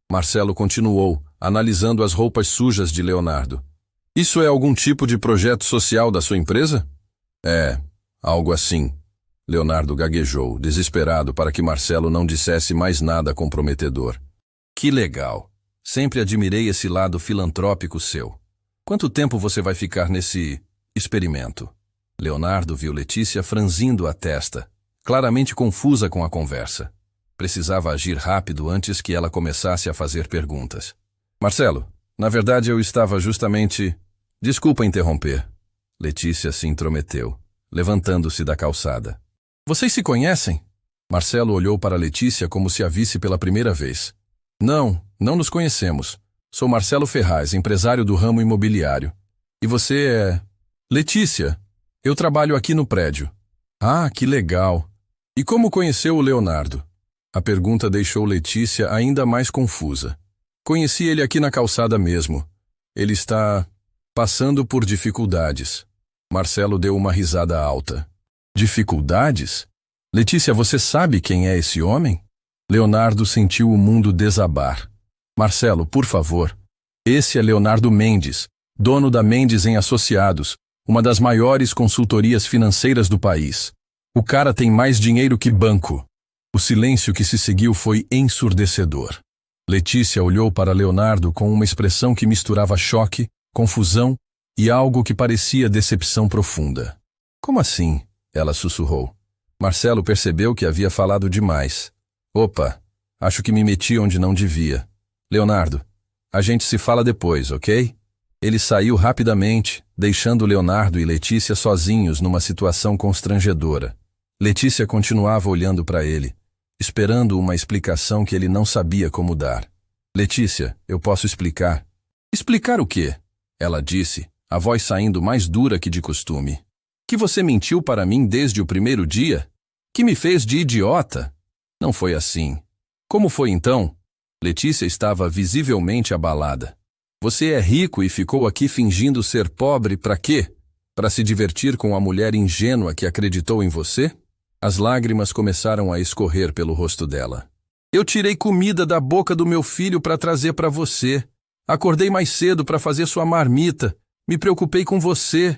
Marcelo continuou, analisando as roupas sujas de Leonardo. "Isso é algum tipo de projeto social da sua empresa?" "É, algo assim." Leonardo gaguejou, desesperado para que Marcelo não dissesse mais nada comprometedor. "Que legal. Sempre admirei esse lado filantrópico seu. Quanto tempo você vai ficar nesse experimento?" Leonardo viu Letícia franzindo a testa, claramente confusa com a conversa. Precisava agir rápido antes que ela começasse a fazer perguntas. "Marcelo, na verdade eu estava justamente..." "Desculpa interromper." Letícia se intrometeu, levantando-se da calçada. Vocês se conhecem? Marcelo olhou para Letícia como se a visse pela primeira vez. Não, não nos conhecemos. Sou Marcelo Ferraz, empresário do ramo imobiliário. E você é... Letícia, eu trabalho aqui no prédio. Ah, que legal. E como conheceu o Leonardo? A pergunta deixou Letícia ainda mais confusa. Conheci ele aqui na calçada mesmo. Ele está passando por dificuldades. Marcelo deu uma risada alta. Dificuldades? Letícia, você sabe quem é esse homem? Leonardo sentiu o mundo desabar. Marcelo, por favor. Esse é Leonardo Mendes, dono da Mendes em Associados, uma das maiores consultorias financeiras do país. O cara tem mais dinheiro que banco. O silêncio que se seguiu foi ensurdecedor. Letícia olhou para Leonardo com uma expressão que misturava choque, confusão e algo que parecia decepção profunda. Como assim? Ela sussurrou. Marcelo percebeu que havia falado demais. Opa, acho que me meti onde não devia. Leonardo, a gente se fala depois, ok? Ele saiu rapidamente, deixando Leonardo e Letícia sozinhos numa situação constrangedora. Letícia continuava olhando para ele, esperando uma explicação que ele não sabia como dar. Letícia, eu posso explicar. Explicar o quê? Ela disse, a voz saindo mais dura que de costume. Que você mentiu para mim desde o primeiro dia? Que me fez de idiota? Não foi assim. Como foi então? Letícia estava visivelmente abalada. Você é rico e ficou aqui fingindo ser pobre para quê? Para se divertir com a mulher ingênua que acreditou em você? As lágrimas começaram a escorrer pelo rosto dela. Eu tirei comida da boca do meu filho para trazer para você. Acordei mais cedo para fazer sua marmita. Me preocupei com você.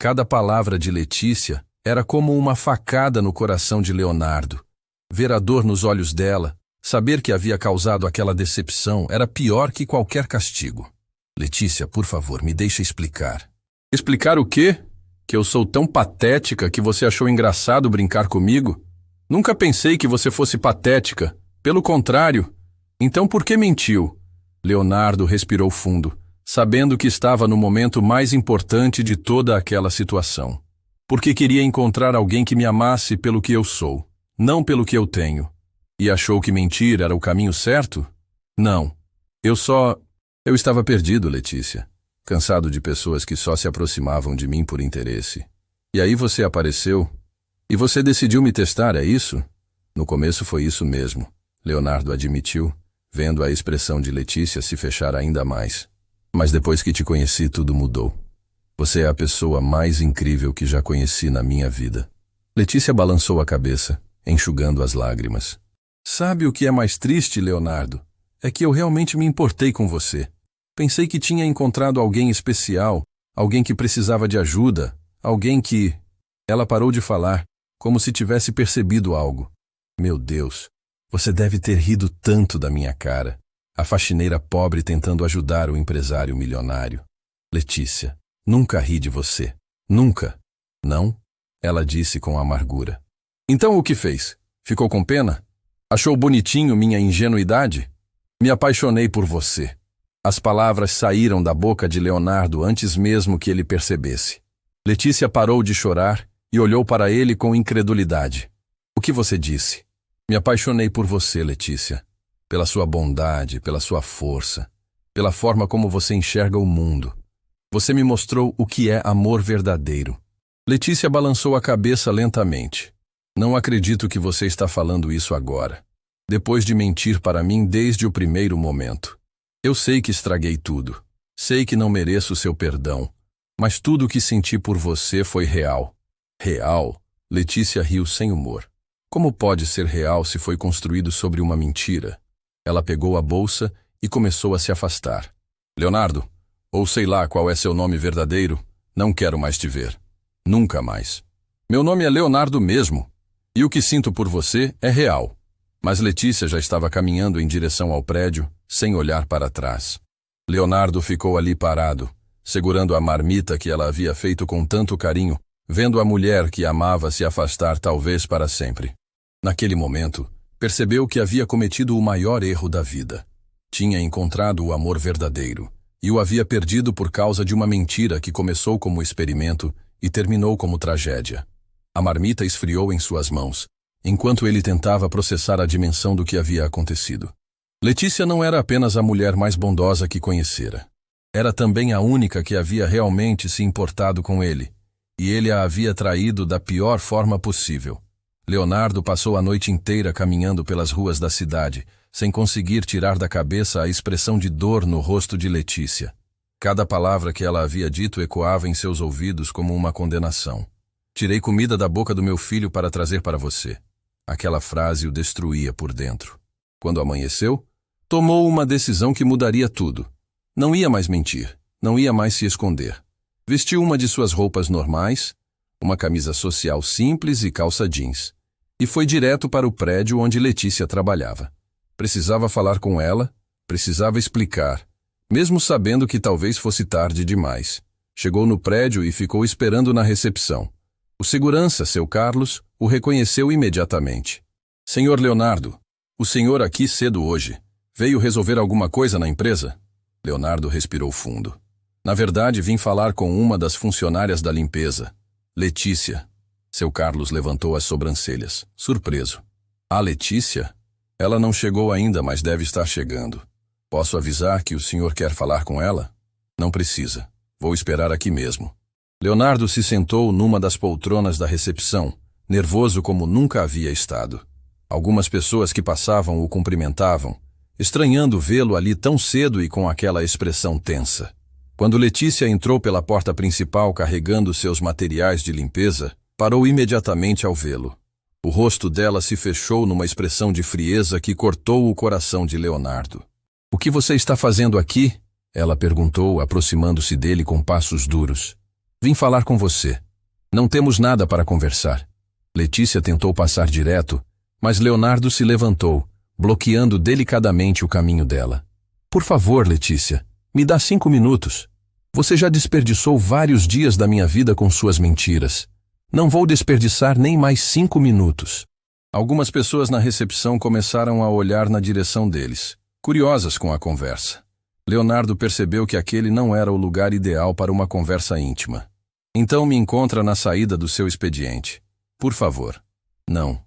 Cada palavra de Letícia era como uma facada no coração de Leonardo. Ver a dor nos olhos dela, saber que havia causado aquela decepção, era pior que qualquer castigo. Letícia, por favor, me deixa explicar. Explicar o quê? Que eu sou tão patética que você achou engraçado brincar comigo? Nunca pensei que você fosse patética. Pelo contrário. Então por que mentiu? Leonardo respirou fundo, sabendo que estava no momento mais importante de toda aquela situação. Porque queria encontrar alguém que me amasse pelo que eu sou, não pelo que eu tenho. E achou que mentir era o caminho certo? Não. Eu estava perdido, Letícia. Cansado de pessoas que só se aproximavam de mim por interesse. E aí você apareceu. E você decidiu me testar, é isso? No começo foi isso mesmo, Leonardo admitiu, vendo a expressão de Letícia se fechar ainda mais. Mas depois que te conheci, tudo mudou. Você é a pessoa mais incrível que já conheci na minha vida. Letícia balançou a cabeça, enxugando as lágrimas. Sabe o que é mais triste, Leonardo? É que eu realmente me importei com você. Pensei que tinha encontrado alguém especial, alguém que precisava de ajuda, alguém que... Ela parou de falar, como se tivesse percebido algo. Meu Deus, você deve ter rido tanto da minha cara. A faxineira pobre tentando ajudar o empresário milionário. Letícia, nunca ri de você. Nunca. Não? Ela disse com amargura. Então o que fez? Ficou com pena? Achou bonitinho minha ingenuidade? Me apaixonei por você. As palavras saíram da boca de Leonardo antes mesmo que ele percebesse. Letícia parou de chorar e olhou para ele com incredulidade. O que você disse? Me apaixonei por você, Letícia. Pela sua bondade, pela sua força, pela forma como você enxerga o mundo. Você me mostrou o que é amor verdadeiro. Letícia balançou a cabeça lentamente. Não acredito que você está falando isso agora. Depois de mentir para mim desde o primeiro momento. Eu sei que estraguei tudo. Sei que não mereço seu perdão. Mas tudo o que senti por você foi real. Real? Letícia riu sem humor. Como pode ser real se foi construído sobre uma mentira? Ela pegou a bolsa e começou a se afastar. Leonardo, ou sei lá qual é seu nome verdadeiro, não quero mais te ver. Nunca mais. Meu nome é Leonardo mesmo. E o que sinto por você é real. Mas Letícia já estava caminhando em direção ao prédio, sem olhar para trás. Leonardo ficou ali parado, segurando a marmita que ela havia feito com tanto carinho, vendo a mulher que amava se afastar talvez para sempre. Naquele momento, percebeu que havia cometido o maior erro da vida. Tinha encontrado o amor verdadeiro, e o havia perdido por causa de uma mentira que começou como experimento e terminou como tragédia. A marmita esfriou em suas mãos, enquanto ele tentava processar a dimensão do que havia acontecido. Letícia não era apenas a mulher mais bondosa que conhecera. Era também a única que havia realmente se importado com ele, e ele a havia traído da pior forma possível. Leonardo passou a noite inteira caminhando pelas ruas da cidade, sem conseguir tirar da cabeça a expressão de dor no rosto de Letícia. Cada palavra que ela havia dito ecoava em seus ouvidos como uma condenação. Tirei comida da boca do meu filho para trazer para você. Aquela frase o destruía por dentro. Quando amanheceu, tomou uma decisão que mudaria tudo. Não ia mais mentir, não ia mais se esconder. Vestiu uma de suas roupas normais, uma camisa social simples e calça jeans, e foi direto para o prédio onde Letícia trabalhava. Precisava falar com ela, precisava explicar, mesmo sabendo que talvez fosse tarde demais. Chegou no prédio e ficou esperando na recepção. O segurança, seu Carlos, o reconheceu imediatamente. Senhor Leonardo, o senhor aqui cedo hoje. Veio resolver alguma coisa na empresa? Leonardo respirou fundo. Na verdade, vim falar com uma das funcionárias da limpeza. Letícia. Seu Carlos levantou as sobrancelhas, surpreso. A Letícia? Ela não chegou ainda, mas deve estar chegando. Posso avisar que o senhor quer falar com ela? Não precisa. Vou esperar aqui mesmo. Leonardo se sentou numa das poltronas da recepção, nervoso como nunca havia estado. Algumas pessoas que passavam o cumprimentavam, estranhando vê-lo ali tão cedo e com aquela expressão tensa. Quando Letícia entrou pela porta principal carregando seus materiais de limpeza, parou imediatamente ao vê-lo. O rosto dela se fechou numa expressão de frieza que cortou o coração de Leonardo. "O que você está fazendo aqui?" ela perguntou, aproximando-se dele com passos duros. "Vim falar com você. Não temos nada para conversar." Letícia tentou passar direto, mas Leonardo se levantou, bloqueando delicadamente o caminho dela. "Por favor, Letícia, me dá 5 minutos. Você já desperdiçou vários dias da minha vida com suas mentiras. Não vou desperdiçar nem mais 5 minutos." Algumas pessoas na recepção começaram a olhar na direção deles, curiosas com a conversa. Leonardo percebeu que aquele não era o lugar ideal para uma conversa íntima. "Então me encontra na saída do seu expediente. Por favor." "Não,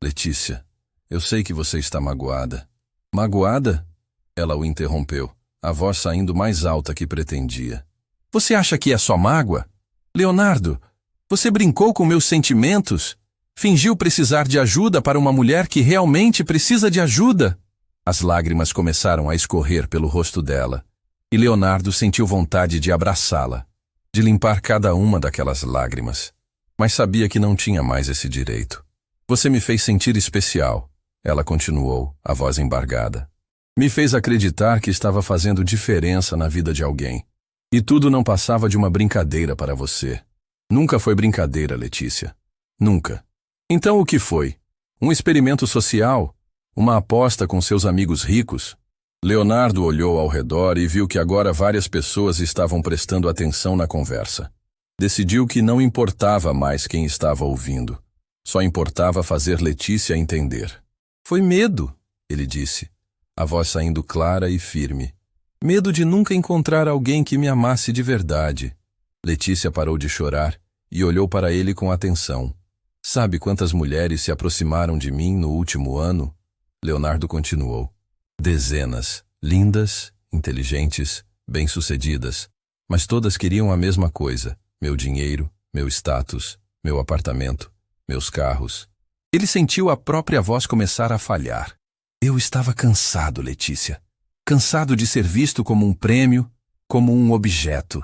Letícia, eu sei que você está magoada." "Magoada?" Ela o interrompeu, a voz saindo mais alta que pretendia. "Você acha que é só mágoa? Leonardo, você brincou com meus sentimentos? Fingiu precisar de ajuda para uma mulher que realmente precisa de ajuda?" As lágrimas começaram a escorrer pelo rosto dela, e Leonardo sentiu vontade de abraçá-la, de limpar cada uma daquelas lágrimas, mas sabia que não tinha mais esse direito. "Você me fez sentir especial," ela continuou, a voz embargada. "Me fez acreditar que estava fazendo diferença na vida de alguém. E tudo não passava de uma brincadeira para você. Nunca foi brincadeira, Letícia. Nunca. Então o que foi? Um experimento social? Uma aposta com seus amigos ricos?" Leonardo olhou ao redor e viu que agora várias pessoas estavam prestando atenção na conversa. Decidiu que não importava mais quem estava ouvindo. Só importava fazer Letícia entender. "Foi medo," ele disse, a voz saindo clara e firme. "Medo de nunca encontrar alguém que me amasse de verdade." Letícia parou de chorar e olhou para ele com atenção. "Sabe quantas mulheres se aproximaram de mim no último ano?" Leonardo continuou. "Dezenas, lindas, inteligentes, bem-sucedidas, mas todas queriam a mesma coisa: meu dinheiro, meu status, meu apartamento, meus carros." Ele sentiu a própria voz começar a falhar. "Eu estava cansado, Letícia. Cansado de ser visto como um prêmio, como um objeto.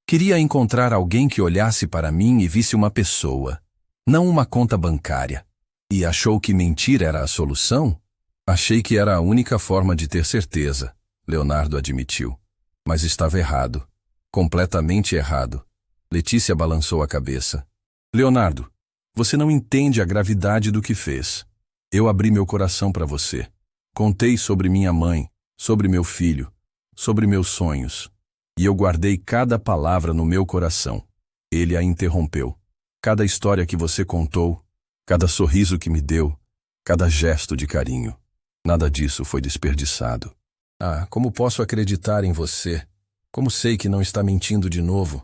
Queria encontrar alguém que olhasse para mim e visse uma pessoa, não uma conta bancária. E achou que mentir era a solução?" "Achei que era a única forma de ter certeza," Leonardo admitiu. Mas estava errado. Completamente errado. Letícia balançou a cabeça. "Leonardo, você não entende a gravidade do que fez. Eu abri meu coração para você. Contei sobre minha mãe, sobre meu filho, sobre meus sonhos. E eu guardei cada palavra no meu coração." Ele a interrompeu. "Cada história que você contou, cada sorriso que me deu, cada gesto de carinho. Nada disso foi desperdiçado." "Ah, como posso acreditar em você? Como sei que não está mentindo de novo?"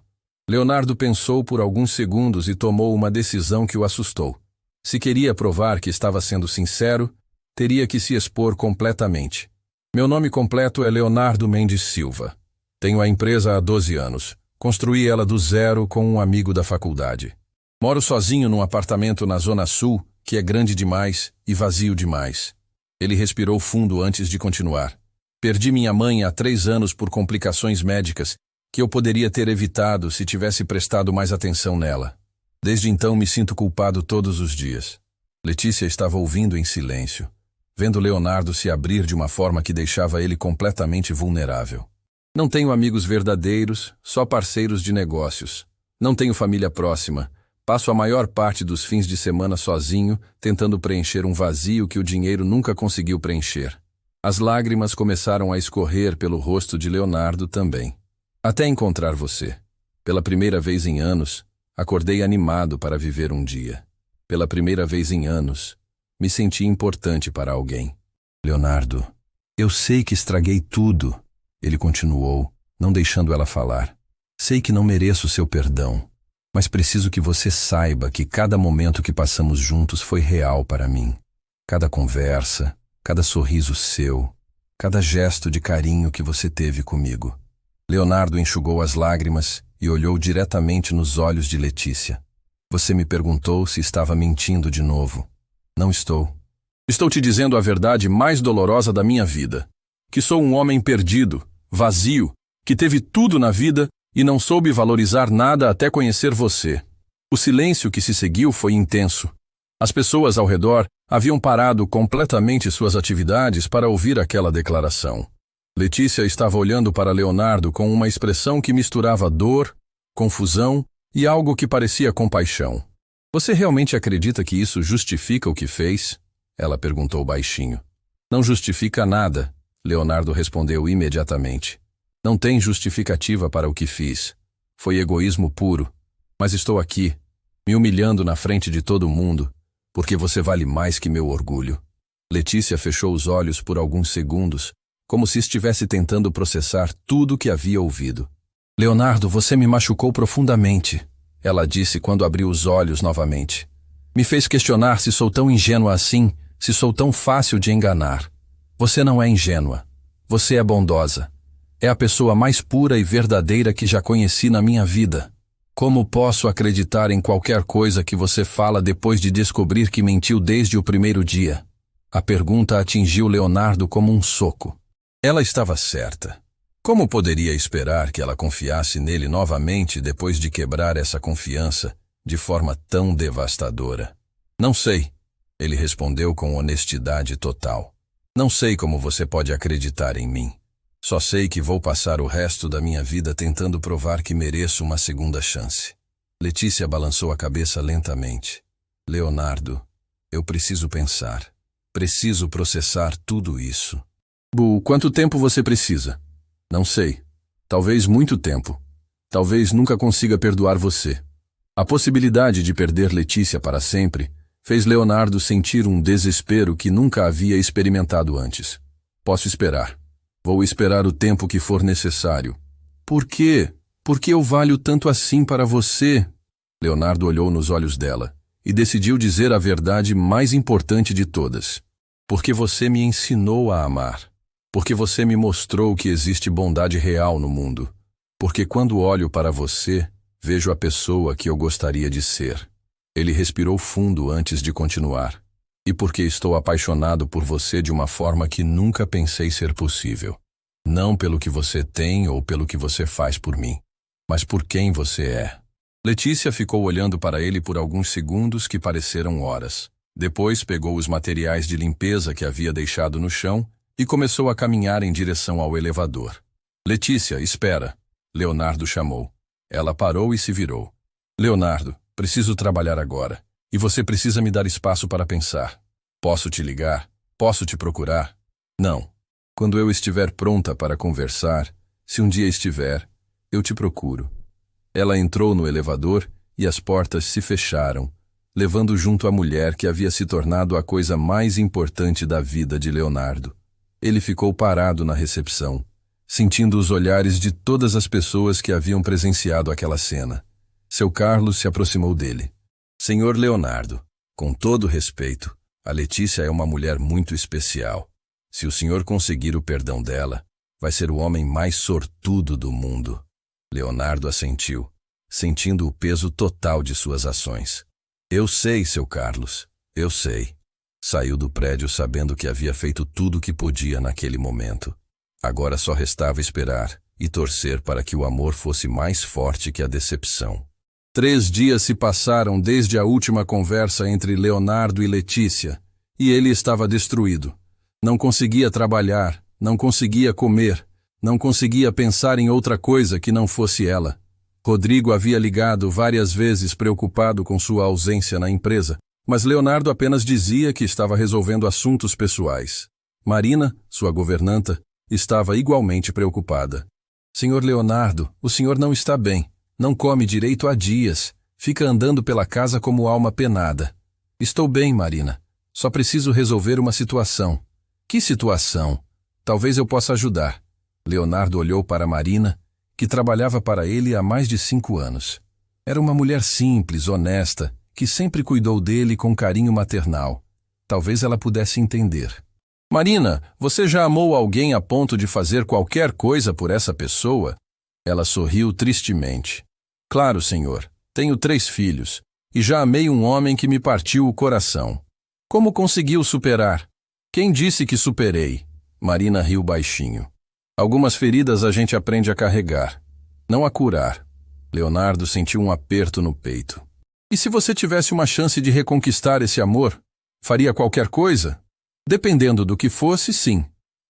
Leonardo pensou por alguns segundos e tomou uma decisão que o assustou. Se queria provar que estava sendo sincero, teria que se expor completamente. Meu nome completo é Leonardo Mendes Silva. Tenho a empresa há 12 anos. Construí ela do zero com um amigo da faculdade. Moro sozinho num apartamento na Zona Sul, que é grande demais e vazio demais. Ele respirou fundo antes de continuar. Perdi minha mãe há 3 anos por complicações médicas que eu poderia ter evitado se tivesse prestado mais atenção nela. Desde então me sinto culpado todos os dias. Letícia estava ouvindo em silêncio, vendo Leonardo se abrir de uma forma que deixava ele completamente vulnerável. Não tenho amigos verdadeiros, só parceiros de negócios. Não tenho família próxima. Passo a maior parte dos fins de semana sozinho, tentando preencher um vazio que o dinheiro nunca conseguiu preencher. As lágrimas começaram a escorrer pelo rosto de Leonardo também. Até encontrar você. Pela primeira vez em anos, acordei animado para viver um dia. Pela primeira vez em anos, me senti importante para alguém. Leonardo, eu sei que estraguei tudo, ele continuou, não deixando ela falar. Sei que não mereço seu perdão, mas preciso que você saiba que cada momento que passamos juntos foi real para mim. Cada conversa, cada sorriso seu, cada gesto de carinho que você teve comigo. Leonardo enxugou as lágrimas e olhou diretamente nos olhos de Letícia. Você me perguntou se estava mentindo de novo. Não estou. Estou te dizendo a verdade mais dolorosa da minha vida. Que sou um homem perdido, vazio, que teve tudo na vida e não soube valorizar nada até conhecer você. O silêncio que se seguiu foi intenso. As pessoas ao redor haviam parado completamente suas atividades para ouvir aquela declaração. Letícia estava olhando para Leonardo com uma expressão que misturava dor, confusão e algo que parecia compaixão. Você realmente acredita que isso justifica o que fez? Ela perguntou baixinho. Não justifica nada, Leonardo respondeu imediatamente. Não tem justificativa para o que fiz. Foi egoísmo puro. Mas estou aqui, me humilhando na frente de todo mundo, porque você vale mais que meu orgulho. Letícia fechou os olhos por alguns segundos, como se estivesse tentando processar tudo o que havia ouvido. Leonardo, você me machucou profundamente, ela disse quando abriu os olhos novamente. Me fez questionar se sou tão ingênua assim, se sou tão fácil de enganar. Você não é ingênua. Você é bondosa. É a pessoa mais pura e verdadeira que já conheci na minha vida. Como posso acreditar em qualquer coisa que você fala depois de descobrir que mentiu desde o primeiro dia? A pergunta atingiu Leonardo como um soco. Ela estava certa. Como poderia esperar que ela confiasse nele novamente depois de quebrar essa confiança de forma tão devastadora? Não sei, ele respondeu com honestidade total. Não sei como você pode acreditar em mim. Só sei que vou passar o resto da minha vida tentando provar que mereço uma segunda chance. Letícia balançou a cabeça lentamente. Leonardo, eu preciso pensar. Preciso processar tudo isso. Quanto tempo você precisa? Não sei. Talvez muito tempo. Talvez nunca consiga perdoar você. A possibilidade de perder Letícia para sempre fez Leonardo sentir um desespero que nunca havia experimentado antes. Posso esperar. Vou esperar o tempo que for necessário. Por quê? Por que eu valho tanto assim para você? Leonardo olhou nos olhos dela e decidiu dizer a verdade mais importante de todas. Porque você me ensinou a amar. Porque você me mostrou que existe bondade real no mundo. Porque quando olho para você, vejo a pessoa que eu gostaria de ser. Ele respirou fundo antes de continuar. E porque estou apaixonado por você de uma forma que nunca pensei ser possível. Não pelo que você tem ou pelo que você faz por mim, mas por quem você é. Letícia ficou olhando para ele por alguns segundos que pareceram horas. Depois pegou os materiais de limpeza que havia deixado no chão e começou a caminhar em direção ao elevador. Letícia, espera, Leonardo chamou. Ela parou e se virou. Leonardo, preciso trabalhar agora. E você precisa me dar espaço para pensar. Posso te ligar? Posso te procurar? Não. Quando eu estiver pronta para conversar, se um dia estiver, eu te procuro. Ela entrou no elevador e as portas se fecharam, levando junto a mulher que havia se tornado a coisa mais importante da vida de Leonardo. Ele ficou parado na recepção, sentindo os olhares de todas as pessoas que haviam presenciado aquela cena. Seu Carlos se aproximou dele. Senhor Leonardo, com todo respeito, a Letícia é uma mulher muito especial. Se o senhor conseguir o perdão dela, vai ser o homem mais sortudo do mundo. Leonardo assentiu, sentindo o peso total de suas ações. Eu sei, seu Carlos, eu sei. Saiu do prédio sabendo que havia feito tudo o que podia naquele momento. Agora só restava esperar e torcer para que o amor fosse mais forte que a decepção. 3 dias se passaram desde a última conversa entre Leonardo e Letícia, e ele estava destruído. Não conseguia trabalhar, não conseguia comer, não conseguia pensar em outra coisa que não fosse ela. Rodrigo havia ligado várias vezes preocupado com sua ausência na empresa, mas Leonardo apenas dizia que estava resolvendo assuntos pessoais. Marina, sua governanta, estava igualmente preocupada. Senhor Leonardo, o senhor não está bem. Não come direito há dias. Fica andando pela casa como alma penada. Estou bem, Marina. Só preciso resolver uma situação. Que situação? Talvez eu possa ajudar. Leonardo olhou para Marina, que trabalhava para ele há mais de 5 anos. Era uma mulher simples, honesta, que sempre cuidou dele com carinho maternal. Talvez ela pudesse entender. Marina, você já amou alguém a ponto de fazer qualquer coisa por essa pessoa? Ela sorriu tristemente. Claro, senhor. Tenho 3 filhos, e já amei um homem que me partiu o coração. Como conseguiu superar? Quem disse que superei? Marina riu baixinho. Algumas feridas a gente aprende a carregar, não a curar. Leonardo sentiu um aperto no peito. E se você tivesse uma chance de reconquistar esse amor? Faria qualquer coisa? Dependendo do que fosse, sim.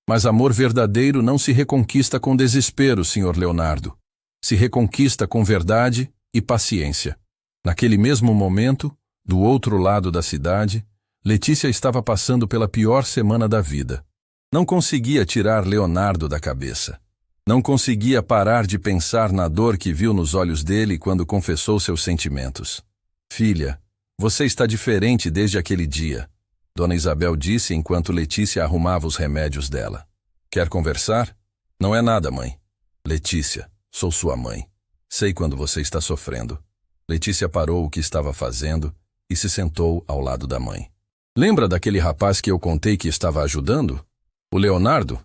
Mas amor verdadeiro não se reconquista com desespero, senhor Leonardo. Se reconquista com verdade e paciência. Naquele mesmo momento, do outro lado da cidade, Letícia estava passando pela pior semana da vida. Não conseguia tirar Leonardo da cabeça. Não conseguia parar de pensar na dor que viu nos olhos dele quando confessou seus sentimentos. Filha, você está diferente desde aquele dia, Dona Isabel disse enquanto Letícia arrumava os remédios dela. Quer conversar? Não é nada, mãe. Letícia, sou sua mãe. Sei quando você está sofrendo. Letícia parou o que estava fazendo e se sentou ao lado da mãe. Lembra daquele rapaz que eu contei que estava ajudando? O Leonardo?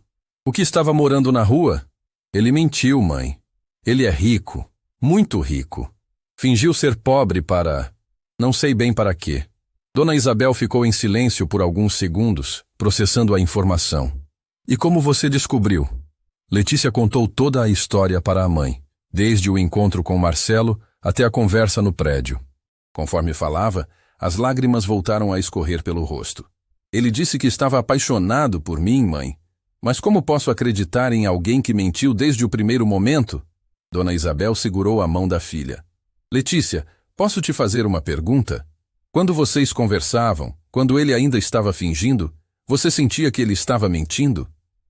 O que estava morando na rua? Ele mentiu, mãe. Ele é rico, muito rico. Fingiu ser pobre para... não sei bem para quê. Dona Isabel ficou em silêncio por alguns segundos, processando a informação. E como você descobriu? Letícia contou toda a história para a mãe, desde o encontro com Marcelo até a conversa no prédio. Conforme falava, as lágrimas voltaram a escorrer pelo rosto. Ele disse que estava apaixonado por mim, mãe. Mas como posso acreditar em alguém que mentiu desde o primeiro momento? Dona Isabel segurou a mão da filha. Letícia, posso te fazer uma pergunta? Quando vocês conversavam, quando ele ainda estava fingindo, você sentia que ele estava mentindo?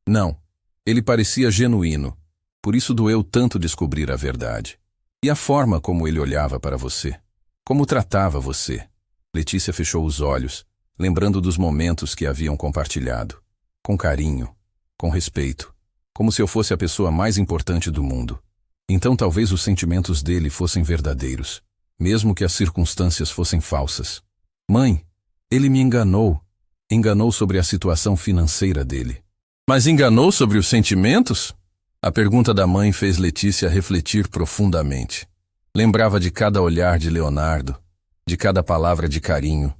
Não. Ele parecia genuíno. Por isso doeu tanto descobrir a verdade. E a forma como ele olhava para você. Como tratava você. Letícia fechou os olhos, lembrando dos momentos que haviam compartilhado. Com carinho, com respeito, como se eu fosse a pessoa mais importante do mundo. Então talvez os sentimentos dele fossem verdadeiros, mesmo que as circunstâncias fossem falsas. Mãe, ele me enganou. Enganou sobre a situação financeira dele. Mas enganou sobre os sentimentos? A pergunta da mãe fez Letícia refletir profundamente. Lembrava de cada olhar de Leonardo, de cada palavra de carinho,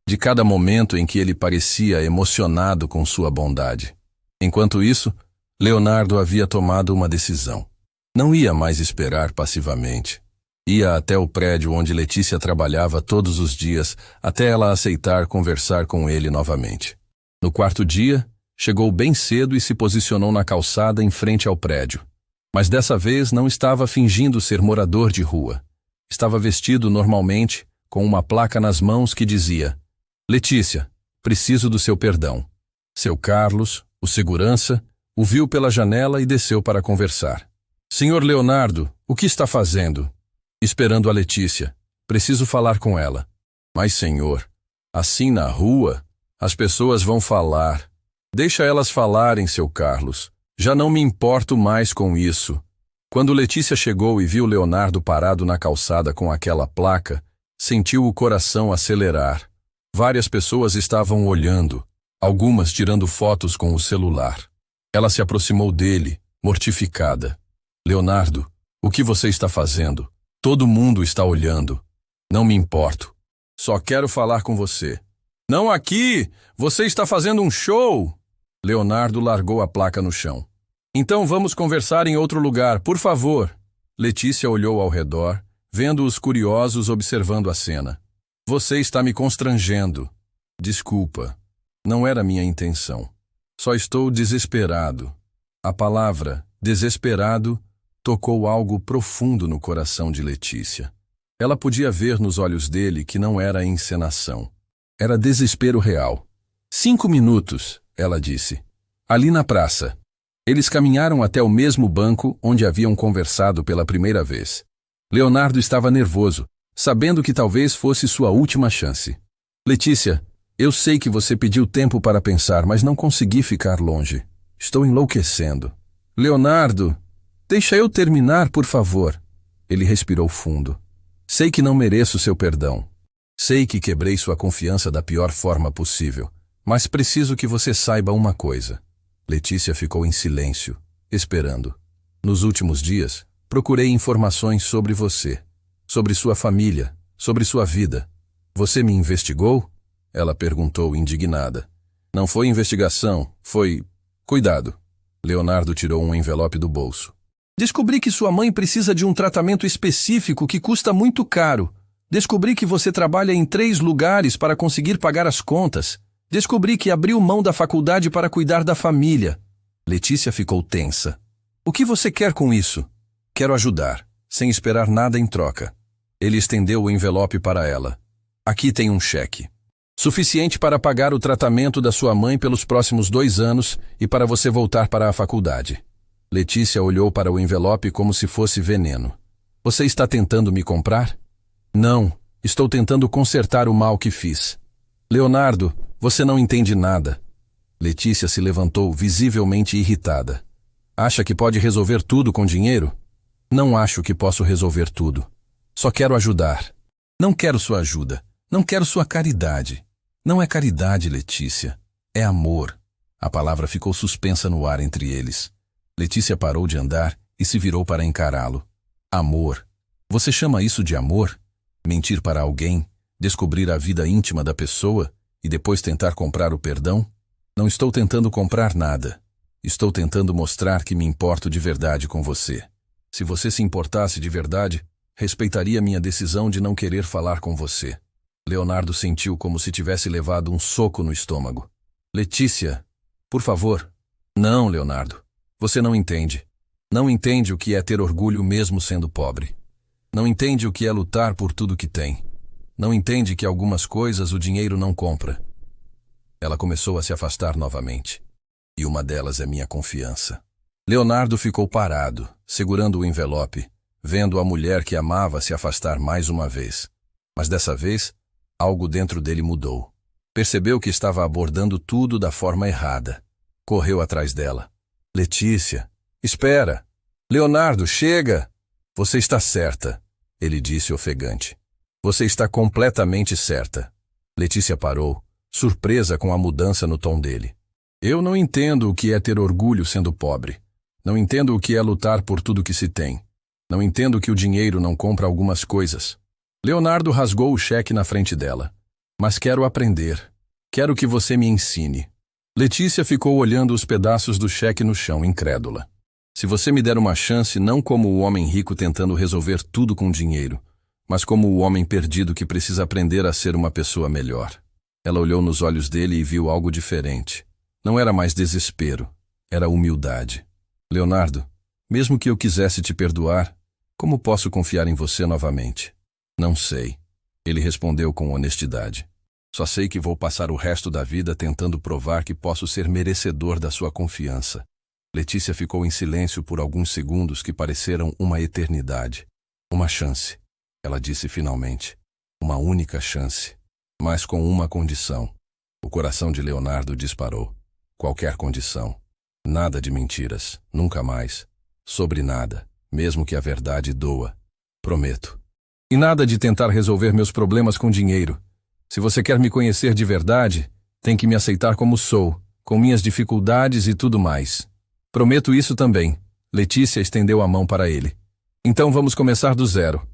de cada momento em que ele parecia emocionado com sua bondade. Enquanto isso, Leonardo havia tomado uma decisão. Não ia mais esperar passivamente. Ia até o prédio onde Letícia trabalhava todos os dias, até ela aceitar conversar com ele novamente. No 4º dia, chegou bem cedo e se posicionou na calçada em frente ao prédio. Mas dessa vez não estava fingindo ser morador de rua. Estava vestido normalmente, com uma placa nas mãos que dizia: Letícia, preciso do seu perdão. Seu Carlos, o segurança, o viu pela janela e desceu para conversar. Senhor Leonardo, o que está fazendo? Esperando a Letícia. Preciso falar com ela. Mas, senhor, assim na rua, as pessoas vão falar. Deixa elas falarem, seu Carlos. Já não me importo mais com isso. Quando Letícia chegou e viu Leonardo parado na calçada com aquela placa, sentiu o coração acelerar. Várias pessoas estavam olhando, algumas tirando fotos com o celular. Ela se aproximou dele, mortificada. Leonardo, o que você está fazendo? Todo mundo está olhando. Não me importo. Só quero falar com você. Não aqui! Você está fazendo um show! Leonardo largou a placa no chão. Então vamos conversar em outro lugar, por favor. Letícia olhou ao redor, vendo os curiosos observando a cena. Você está me constrangendo. Desculpa. Não era minha intenção. Só estou desesperado. A palavra desesperado tocou algo profundo no coração de Letícia. Ela podia ver nos olhos dele que não era encenação. Era desespero real. 5 minutos, ela disse. Ali na praça. Eles caminharam até o mesmo banco onde haviam conversado pela primeira vez. Leonardo estava nervoso, sabendo que talvez fosse sua última chance. Letícia, eu sei que você pediu tempo para pensar, mas não consegui ficar longe. Estou enlouquecendo. Leonardo, deixa eu terminar, por favor. Ele respirou fundo. Sei que não mereço seu perdão. Sei que quebrei sua confiança da pior forma possível, mas preciso que você saiba uma coisa. Letícia ficou em silêncio, esperando. Nos últimos dias, procurei informações sobre você, sobre sua família, sobre sua vida. Você me investigou? Ela perguntou indignada. Não foi investigação, foi... Cuidado. Leonardo tirou um envelope do bolso. Descobri que sua mãe precisa de um tratamento específico que custa muito caro. Descobri que você trabalha em 3 lugares para conseguir pagar as contas. Descobri que abriu mão da faculdade para cuidar da família. Letícia ficou tensa. O que você quer com isso? Quero ajudar, sem esperar nada em troca. Ele estendeu o envelope para ela. Aqui tem um cheque. Suficiente para pagar o tratamento da sua mãe pelos próximos 2 anos e para você voltar para a faculdade. Letícia olhou para o envelope como se fosse veneno. Você está tentando me comprar? Não, estou tentando consertar o mal que fiz. Leonardo, você não entende nada. Letícia se levantou, visivelmente irritada. Acha que pode resolver tudo com dinheiro? Não acho que posso resolver tudo. Só quero ajudar. Não quero sua ajuda. Não quero sua caridade. Não é caridade, Letícia. É amor. A palavra ficou suspensa no ar entre eles. Letícia parou de andar e se virou para encará-lo. Amor. Você chama isso de amor? Mentir para alguém, descobrir a vida íntima da pessoa e depois tentar comprar o perdão? Não estou tentando comprar nada. Estou tentando mostrar que me importo de verdade com você. Se você se importasse de verdade, respeitaria minha decisão de não querer falar com você. Leonardo sentiu como se tivesse levado um soco no estômago. Letícia, por favor. Não, Leonardo. Você não entende. Não entende o que é ter orgulho mesmo sendo pobre. Não entende o que é lutar por tudo que tem. Não entende que algumas coisas o dinheiro não compra. Ela começou a se afastar novamente. E uma delas é minha confiança. Leonardo ficou parado, segurando o envelope, vendo a mulher que amava se afastar mais uma vez. Mas dessa vez, algo dentro dele mudou. Percebeu que estava abordando tudo da forma errada. Correu atrás dela. Letícia, espera! Leonardo, chega! Você está certa, ele disse ofegante. Você está completamente certa. Letícia parou, surpresa com a mudança no tom dele. Eu não entendo o que é ter orgulho sendo pobre. Não entendo o que é lutar por tudo que se tem. Não entendo que o dinheiro não compra algumas coisas. Leonardo rasgou o cheque na frente dela. Mas quero aprender. Quero que você me ensine. Letícia ficou olhando os pedaços do cheque no chão, incrédula. Se você me der uma chance, não como o homem rico tentando resolver tudo com dinheiro, mas como o homem perdido que precisa aprender a ser uma pessoa melhor. Ela olhou nos olhos dele e viu algo diferente. Não era mais desespero, era humildade. Leonardo, mesmo que eu quisesse te perdoar, como posso confiar em você novamente? Não sei, ele respondeu com honestidade. Só sei que vou passar o resto da vida tentando provar que posso ser merecedor da sua confiança. Letícia ficou em silêncio por alguns segundos que pareceram uma eternidade. Uma chance, ela disse finalmente. Uma única chance, mas com uma condição. O coração de Leonardo disparou. Qualquer condição. Nada de mentiras, nunca mais. Sobre nada, mesmo que a verdade doa. Prometo. E nada de tentar resolver meus problemas com dinheiro. Se você quer me conhecer de verdade, tem que me aceitar como sou, com minhas dificuldades e tudo mais. Prometo isso também. Letícia estendeu a mão para ele. Então vamos começar do zero.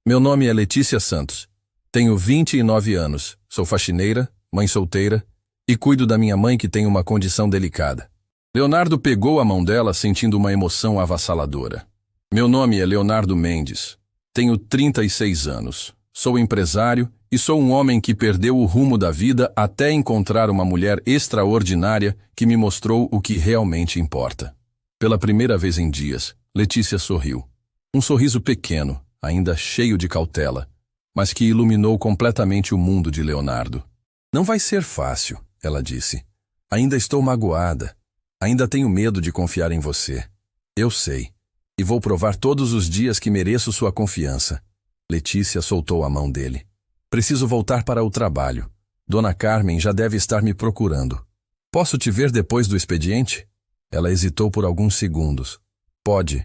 Meu nome é Letícia Santos. Tenho 29 anos, sou faxineira, mãe solteira e cuido da minha mãe que tem uma condição delicada. Leonardo pegou a mão dela sentindo uma emoção avassaladora. Meu nome é Leonardo Mendes. Tenho 36 anos. Sou empresário e sou um homem que perdeu o rumo da vida até encontrar uma mulher extraordinária que me mostrou o que realmente importa. Pela primeira vez em dias, Letícia sorriu. Um sorriso pequeno, ainda cheio de cautela, mas que iluminou completamente o mundo de Leonardo. Não vai ser fácil, ela disse. Ainda estou magoada. Ainda tenho medo de confiar em você. Eu sei. E vou provar todos os dias que mereço sua confiança. Letícia soltou a mão dele. Preciso voltar para o trabalho. Dona Carmen já deve estar me procurando. Posso te ver depois do expediente? Ela hesitou por alguns segundos. Pode,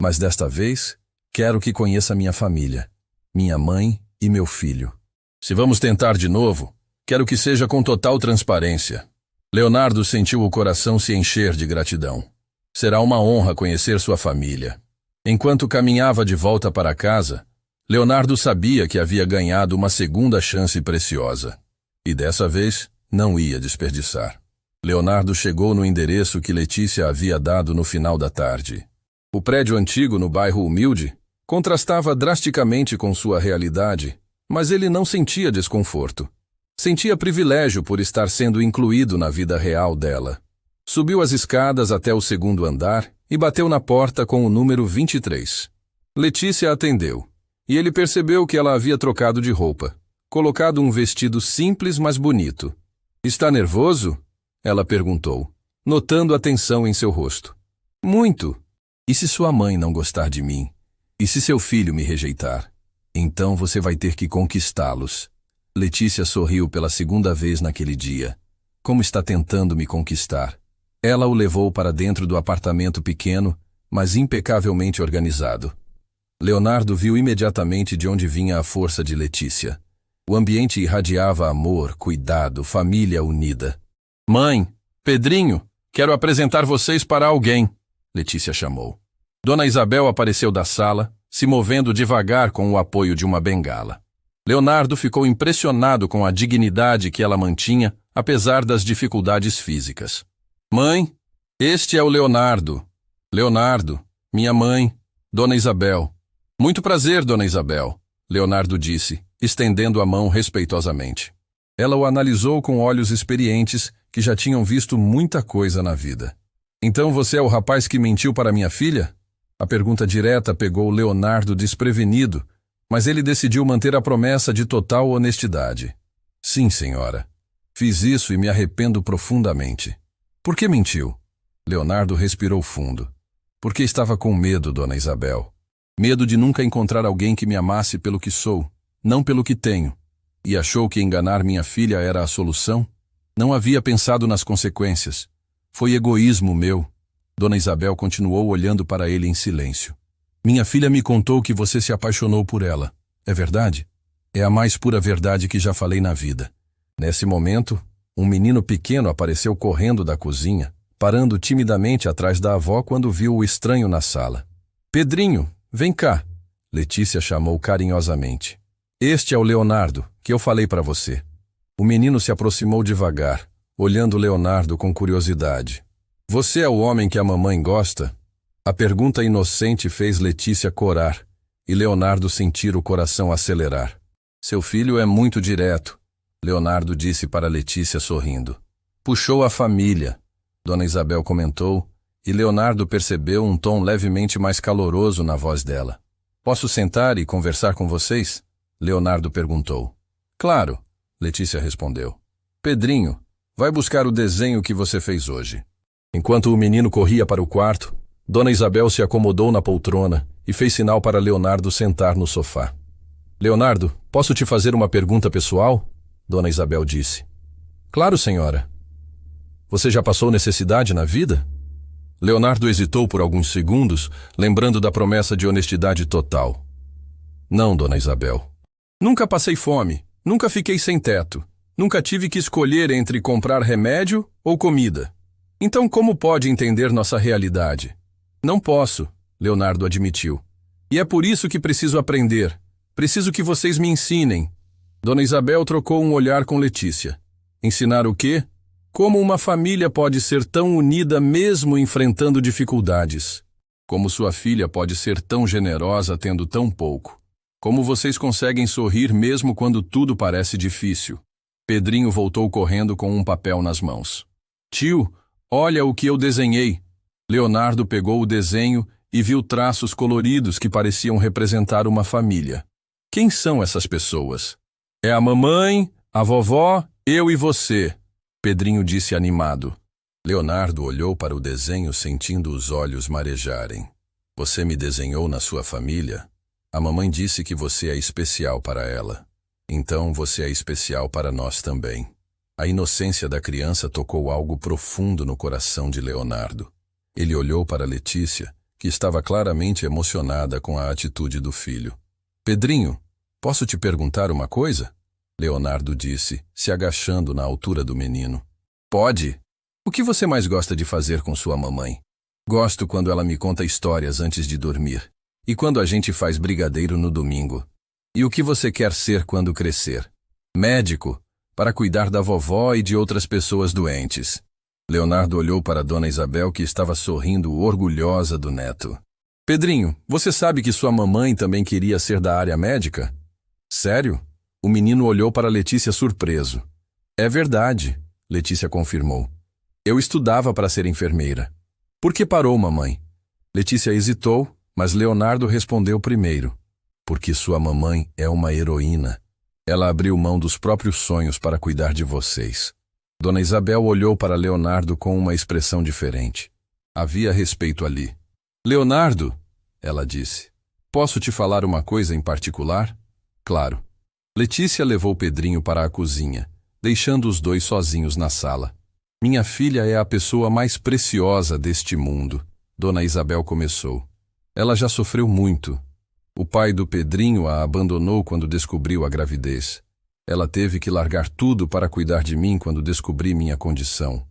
mas desta vez quero que conheça minha família, minha mãe e meu filho. Se vamos tentar de novo, quero que seja com total transparência. Leonardo sentiu o coração se encher de gratidão. Será uma honra conhecer sua família. Enquanto caminhava de volta para casa, Leonardo sabia que havia ganhado uma segunda chance preciosa. E dessa vez, não ia desperdiçar. Leonardo chegou no endereço que Letícia havia dado no final da tarde. O prédio antigo no bairro humilde contrastava drasticamente com sua realidade, mas ele não sentia desconforto. Sentia privilégio por estar sendo incluído na vida real dela. Subiu as escadas até o segundo andar e bateu na porta com o número 23. Letícia atendeu, e ele percebeu que ela havia trocado de roupa, colocado um vestido simples, mas bonito. Está nervoso? Ela perguntou, notando a tensão em seu rosto. Muito. E se sua mãe não gostar de mim? E se seu filho me rejeitar? Então você vai ter que conquistá-los. Letícia sorriu pela segunda vez naquele dia. Como está tentando me conquistar? Ela o levou para dentro do apartamento pequeno, mas impecavelmente organizado. Leonardo viu imediatamente de onde vinha a força de Letícia. O ambiente irradiava amor, cuidado, família unida. Mãe, Pedrinho, quero apresentar vocês para alguém, Letícia chamou. Dona Isabel apareceu da sala, se movendo devagar com o apoio de uma bengala. Leonardo ficou impressionado com a dignidade que ela mantinha, apesar das dificuldades físicas. Mãe, este é o Leonardo. Leonardo, minha mãe, Dona Isabel. Muito prazer, Dona Isabel, Leonardo disse, estendendo a mão respeitosamente. Ela o analisou com olhos experientes que já tinham visto muita coisa na vida. Então você é o rapaz que mentiu para minha filha? A pergunta direta pegou Leonardo desprevenido, mas ele decidiu manter a promessa de total honestidade. Sim, senhora. Fiz isso e me arrependo profundamente. Por que mentiu? Leonardo respirou fundo. Porque estava com medo, Dona Isabel. Medo de nunca encontrar alguém que me amasse pelo que sou, não pelo que tenho. E achou que enganar minha filha era a solução? Não havia pensado nas consequências. Foi egoísmo meu. Dona Isabel continuou olhando para ele em silêncio. Minha filha me contou que você se apaixonou por ela. É verdade? É a mais pura verdade que já falei na vida. Nesse momento, um menino pequeno apareceu correndo da cozinha, parando timidamente atrás da avó quando viu o estranho na sala. Pedrinho, vem cá, Letícia chamou carinhosamente. Este é o Leonardo, que eu falei para você. O menino se aproximou devagar, olhando Leonardo com curiosidade. Você é o homem que a mamãe gosta? A pergunta inocente fez Letícia corar, e Leonardo sentir o coração acelerar. Seu filho é muito direto, Leonardo disse para Letícia sorrindo. Puxou a família, Dona Isabel comentou, e Leonardo percebeu um tom levemente mais caloroso na voz dela. Posso sentar e conversar com vocês? Leonardo perguntou. Claro, Letícia respondeu. Pedrinho, vai buscar o desenho que você fez hoje. Enquanto o menino corria para o quarto, Dona Isabel se acomodou na poltrona e fez sinal para Leonardo sentar no sofá. Leonardo, posso te fazer uma pergunta pessoal? Dona Isabel disse. Claro, senhora. Você já passou necessidade na vida? Leonardo hesitou por alguns segundos, lembrando da promessa de honestidade total. Não, dona Isabel. Nunca passei fome, nunca fiquei sem teto, nunca tive que escolher entre comprar remédio ou comida. Então como pode entender nossa realidade? Não posso, Leonardo admitiu. E é por isso que preciso aprender. Preciso que vocês me ensinem. Dona Isabel trocou um olhar com Letícia. Ensinar o quê? Como uma família pode ser tão unida mesmo enfrentando dificuldades? Como sua filha pode ser tão generosa tendo tão pouco? Como vocês conseguem sorrir mesmo quando tudo parece difícil? Pedrinho voltou correndo com um papel nas mãos. Tio, olha o que eu desenhei. Leonardo pegou o desenho e viu traços coloridos que pareciam representar uma família. Quem são essas pessoas? É a mamãe, a vovó, eu e você, Pedrinho disse animado. Leonardo olhou para o desenho sentindo os olhos marejarem. Você me desenhou na sua família? A mamãe disse que você é especial para ela. Então você é especial para nós também. A inocência da criança tocou algo profundo no coração de Leonardo. Ele olhou para Letícia, que estava claramente emocionada com a atitude do filho. Pedrinho, posso te perguntar uma coisa? Leonardo disse, se agachando na altura do menino. Pode. O que você mais gosta de fazer com sua mamãe? Gosto quando ela me conta histórias antes de dormir. E quando a gente faz brigadeiro no domingo. E o que você quer ser quando crescer? Médico, para cuidar da vovó e de outras pessoas doentes. Leonardo olhou para Dona Isabel, que estava sorrindo orgulhosa do neto. Pedrinho, você sabe que sua mamãe também queria ser da área médica? Sério? O menino olhou para Letícia surpreso. É verdade, Letícia confirmou. Eu estudava para ser enfermeira. Por que parou, mamãe? Letícia hesitou, mas Leonardo respondeu primeiro. Porque sua mamãe é uma heroína. Ela abriu mão dos próprios sonhos para cuidar de vocês. Dona Isabel olhou para Leonardo com uma expressão diferente. Havia respeito ali. Leonardo, ela disse, posso te falar uma coisa em particular? Claro. Letícia levou Pedrinho para a cozinha, deixando os dois sozinhos na sala. Minha filha é a pessoa mais preciosa deste mundo, Dona Isabel começou. Ela já sofreu muito. O pai do Pedrinho a abandonou quando descobriu a gravidez. Ela teve que largar tudo para cuidar de mim quando descobri minha condição.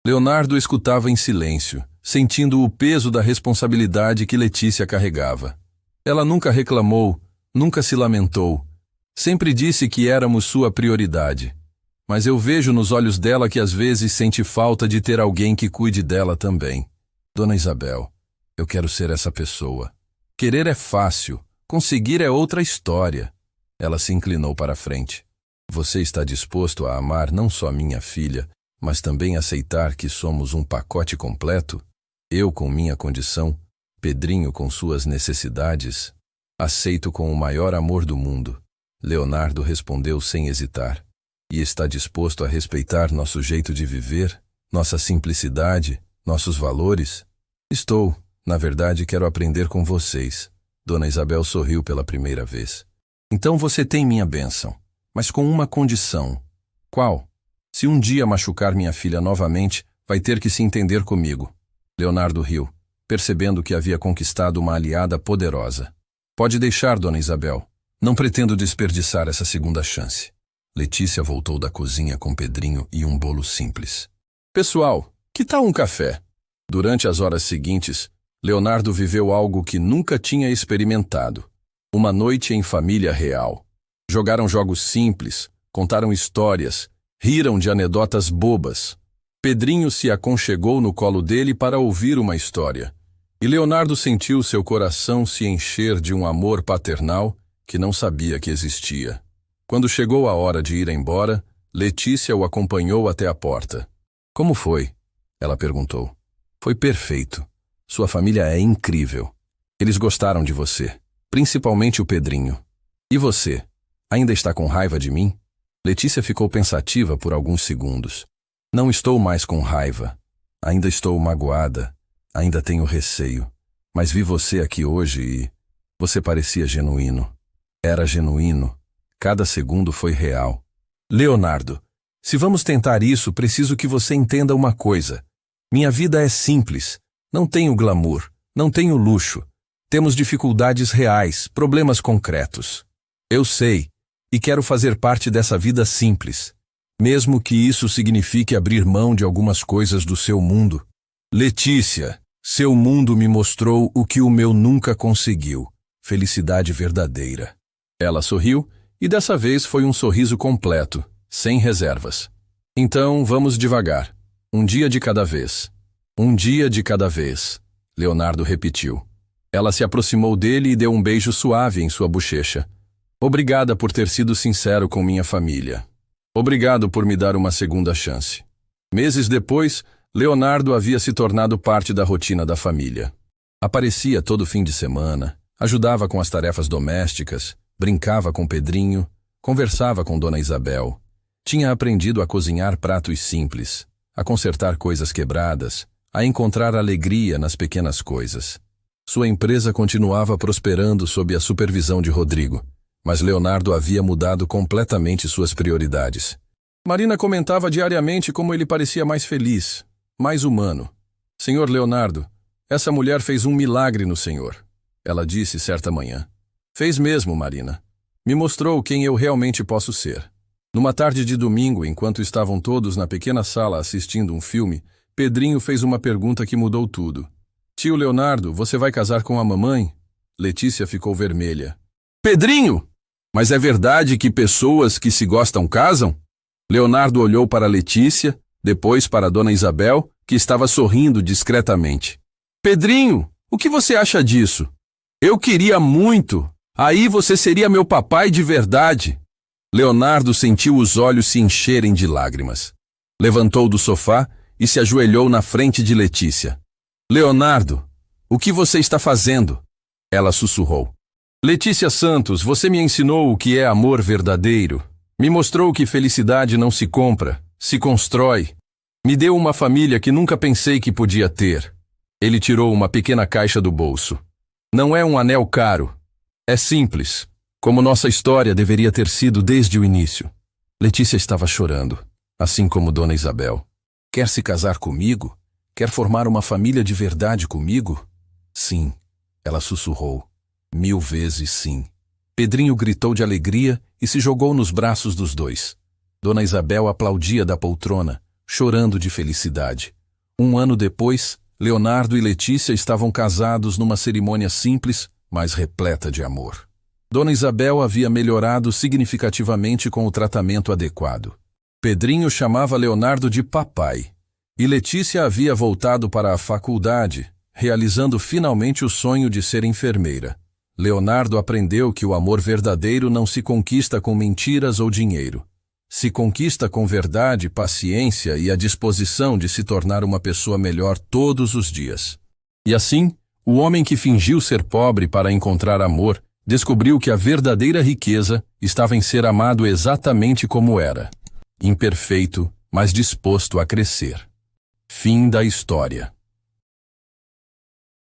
Leonardo escutava em silêncio, sentindo o peso da responsabilidade que Letícia carregava. Ela nunca reclamou, nunca se lamentou. Sempre disse que éramos sua prioridade. Mas eu vejo nos olhos dela que às vezes sente falta de ter alguém que cuide dela também. Dona Isabel, eu quero ser essa pessoa. Querer é fácil, conseguir é outra história. Ela se inclinou para a frente. Você está disposto a amar não só minha filha, mas também aceitar que somos um pacote completo? Eu com minha condição, Pedrinho com suas necessidades? Aceito com o maior amor do mundo. Leonardo respondeu sem hesitar. E está disposto a respeitar nosso jeito de viver, nossa simplicidade, nossos valores? Estou. Na verdade, quero aprender com vocês. Dona Isabel sorriu pela primeira vez. Então você tem minha bênção, mas com uma condição. Qual? Se um dia machucar minha filha novamente, vai ter que se entender comigo. Leonardo riu, percebendo que havia conquistado uma aliada poderosa. Pode deixar, Dona Isabel. Não pretendo desperdiçar essa segunda chance. Letícia voltou da cozinha com Pedrinho e um bolo simples. Pessoal, que tal um café? Durante as horas seguintes, Leonardo viveu algo que nunca tinha experimentado. Uma noite em família real. Jogaram jogos simples, contaram histórias, riram de anedotas bobas. Pedrinho se aconchegou no colo dele para ouvir uma história. E Leonardo sentiu seu coração se encher de um amor paternal que não sabia que existia. Quando chegou a hora de ir embora, Letícia o acompanhou até a porta. Como foi? Ela perguntou. Foi perfeito. Sua família é incrível. Eles gostaram de você, principalmente o Pedrinho. E você? Ainda está com raiva de mim? Letícia ficou pensativa por alguns segundos. Não estou mais com raiva. Ainda estou magoada. Ainda tenho receio. Mas vi você aqui hoje e você parecia genuíno. Era genuíno. Cada segundo foi real. Leonardo, se vamos tentar isso, preciso que você entenda uma coisa. Minha vida é simples. Não tenho glamour, não tenho luxo. Temos dificuldades reais, problemas concretos. Eu sei, e quero fazer parte dessa vida simples, mesmo que isso signifique abrir mão de algumas coisas do seu mundo. Letícia, seu mundo me mostrou o que o meu nunca conseguiu. Felicidade verdadeira. Ela sorriu, e dessa vez foi um sorriso completo, sem reservas. Então, vamos devagar. Um dia de cada vez. Um dia de cada vez. Leonardo repetiu. Ela se aproximou dele e deu um beijo suave em sua bochecha. Obrigada por ter sido sincero com minha família. Obrigado por me dar uma segunda chance. Meses depois, Leonardo havia se tornado parte da rotina da família. Aparecia todo fim de semana, ajudava com as tarefas domésticas, brincava com Pedrinho, conversava com Dona Isabel. Tinha aprendido a cozinhar pratos simples, a consertar coisas quebradas, a encontrar alegria nas pequenas coisas. Sua empresa continuava prosperando sob a supervisão de Rodrigo, mas Leonardo havia mudado completamente suas prioridades. Marina comentava diariamente como ele parecia mais feliz, mais humano. Senhor Leonardo, essa mulher fez um milagre no Senhor, ela disse certa manhã. Fez mesmo, Marina. Me mostrou quem eu realmente posso ser. Numa tarde de domingo, enquanto estavam todos na pequena sala assistindo um filme, Pedrinho fez uma pergunta que mudou tudo. Tio Leonardo, você vai casar com a mamãe? Letícia ficou vermelha. Pedrinho! Mas é verdade que pessoas que se gostam casam? Leonardo olhou para Letícia, depois para Dona Isabel, que estava sorrindo discretamente. Pedrinho, o que você acha disso? Eu queria muito. Aí você seria meu papai de verdade. Leonardo sentiu os olhos se encherem de lágrimas. Levantou do sofá e se ajoelhou na frente de Letícia. Leonardo, o que você está fazendo? Ela sussurrou. Letícia Santos, você me ensinou o que é amor verdadeiro. Me mostrou que felicidade não se compra, se constrói. Me deu uma família que nunca pensei que podia ter. Ele tirou uma pequena caixa do bolso. Não é um anel caro. É simples, como nossa história deveria ter sido desde o início. Letícia estava chorando, assim como Dona Isabel. Quer se casar comigo? Quer formar uma família de verdade comigo? Sim, ela sussurrou. 1000 vezes sim. Pedrinho gritou de alegria e se jogou nos braços dos dois. Dona Isabel aplaudia da poltrona, chorando de felicidade. 1 ano depois, Leonardo e Letícia estavam casados numa cerimônia simples, mas repleta de amor. Dona Isabel havia melhorado significativamente com o tratamento adequado. Pedrinho chamava Leonardo de papai. E Letícia havia voltado para a faculdade, realizando finalmente o sonho de ser enfermeira. Leonardo aprendeu que o amor verdadeiro não se conquista com mentiras ou dinheiro. Se conquista com verdade, paciência e a disposição de se tornar uma pessoa melhor todos os dias. E assim, o homem que fingiu ser pobre para encontrar amor, descobriu que a verdadeira riqueza estava em ser amado exatamente como era. Imperfeito, mas disposto a crescer. Fim da história.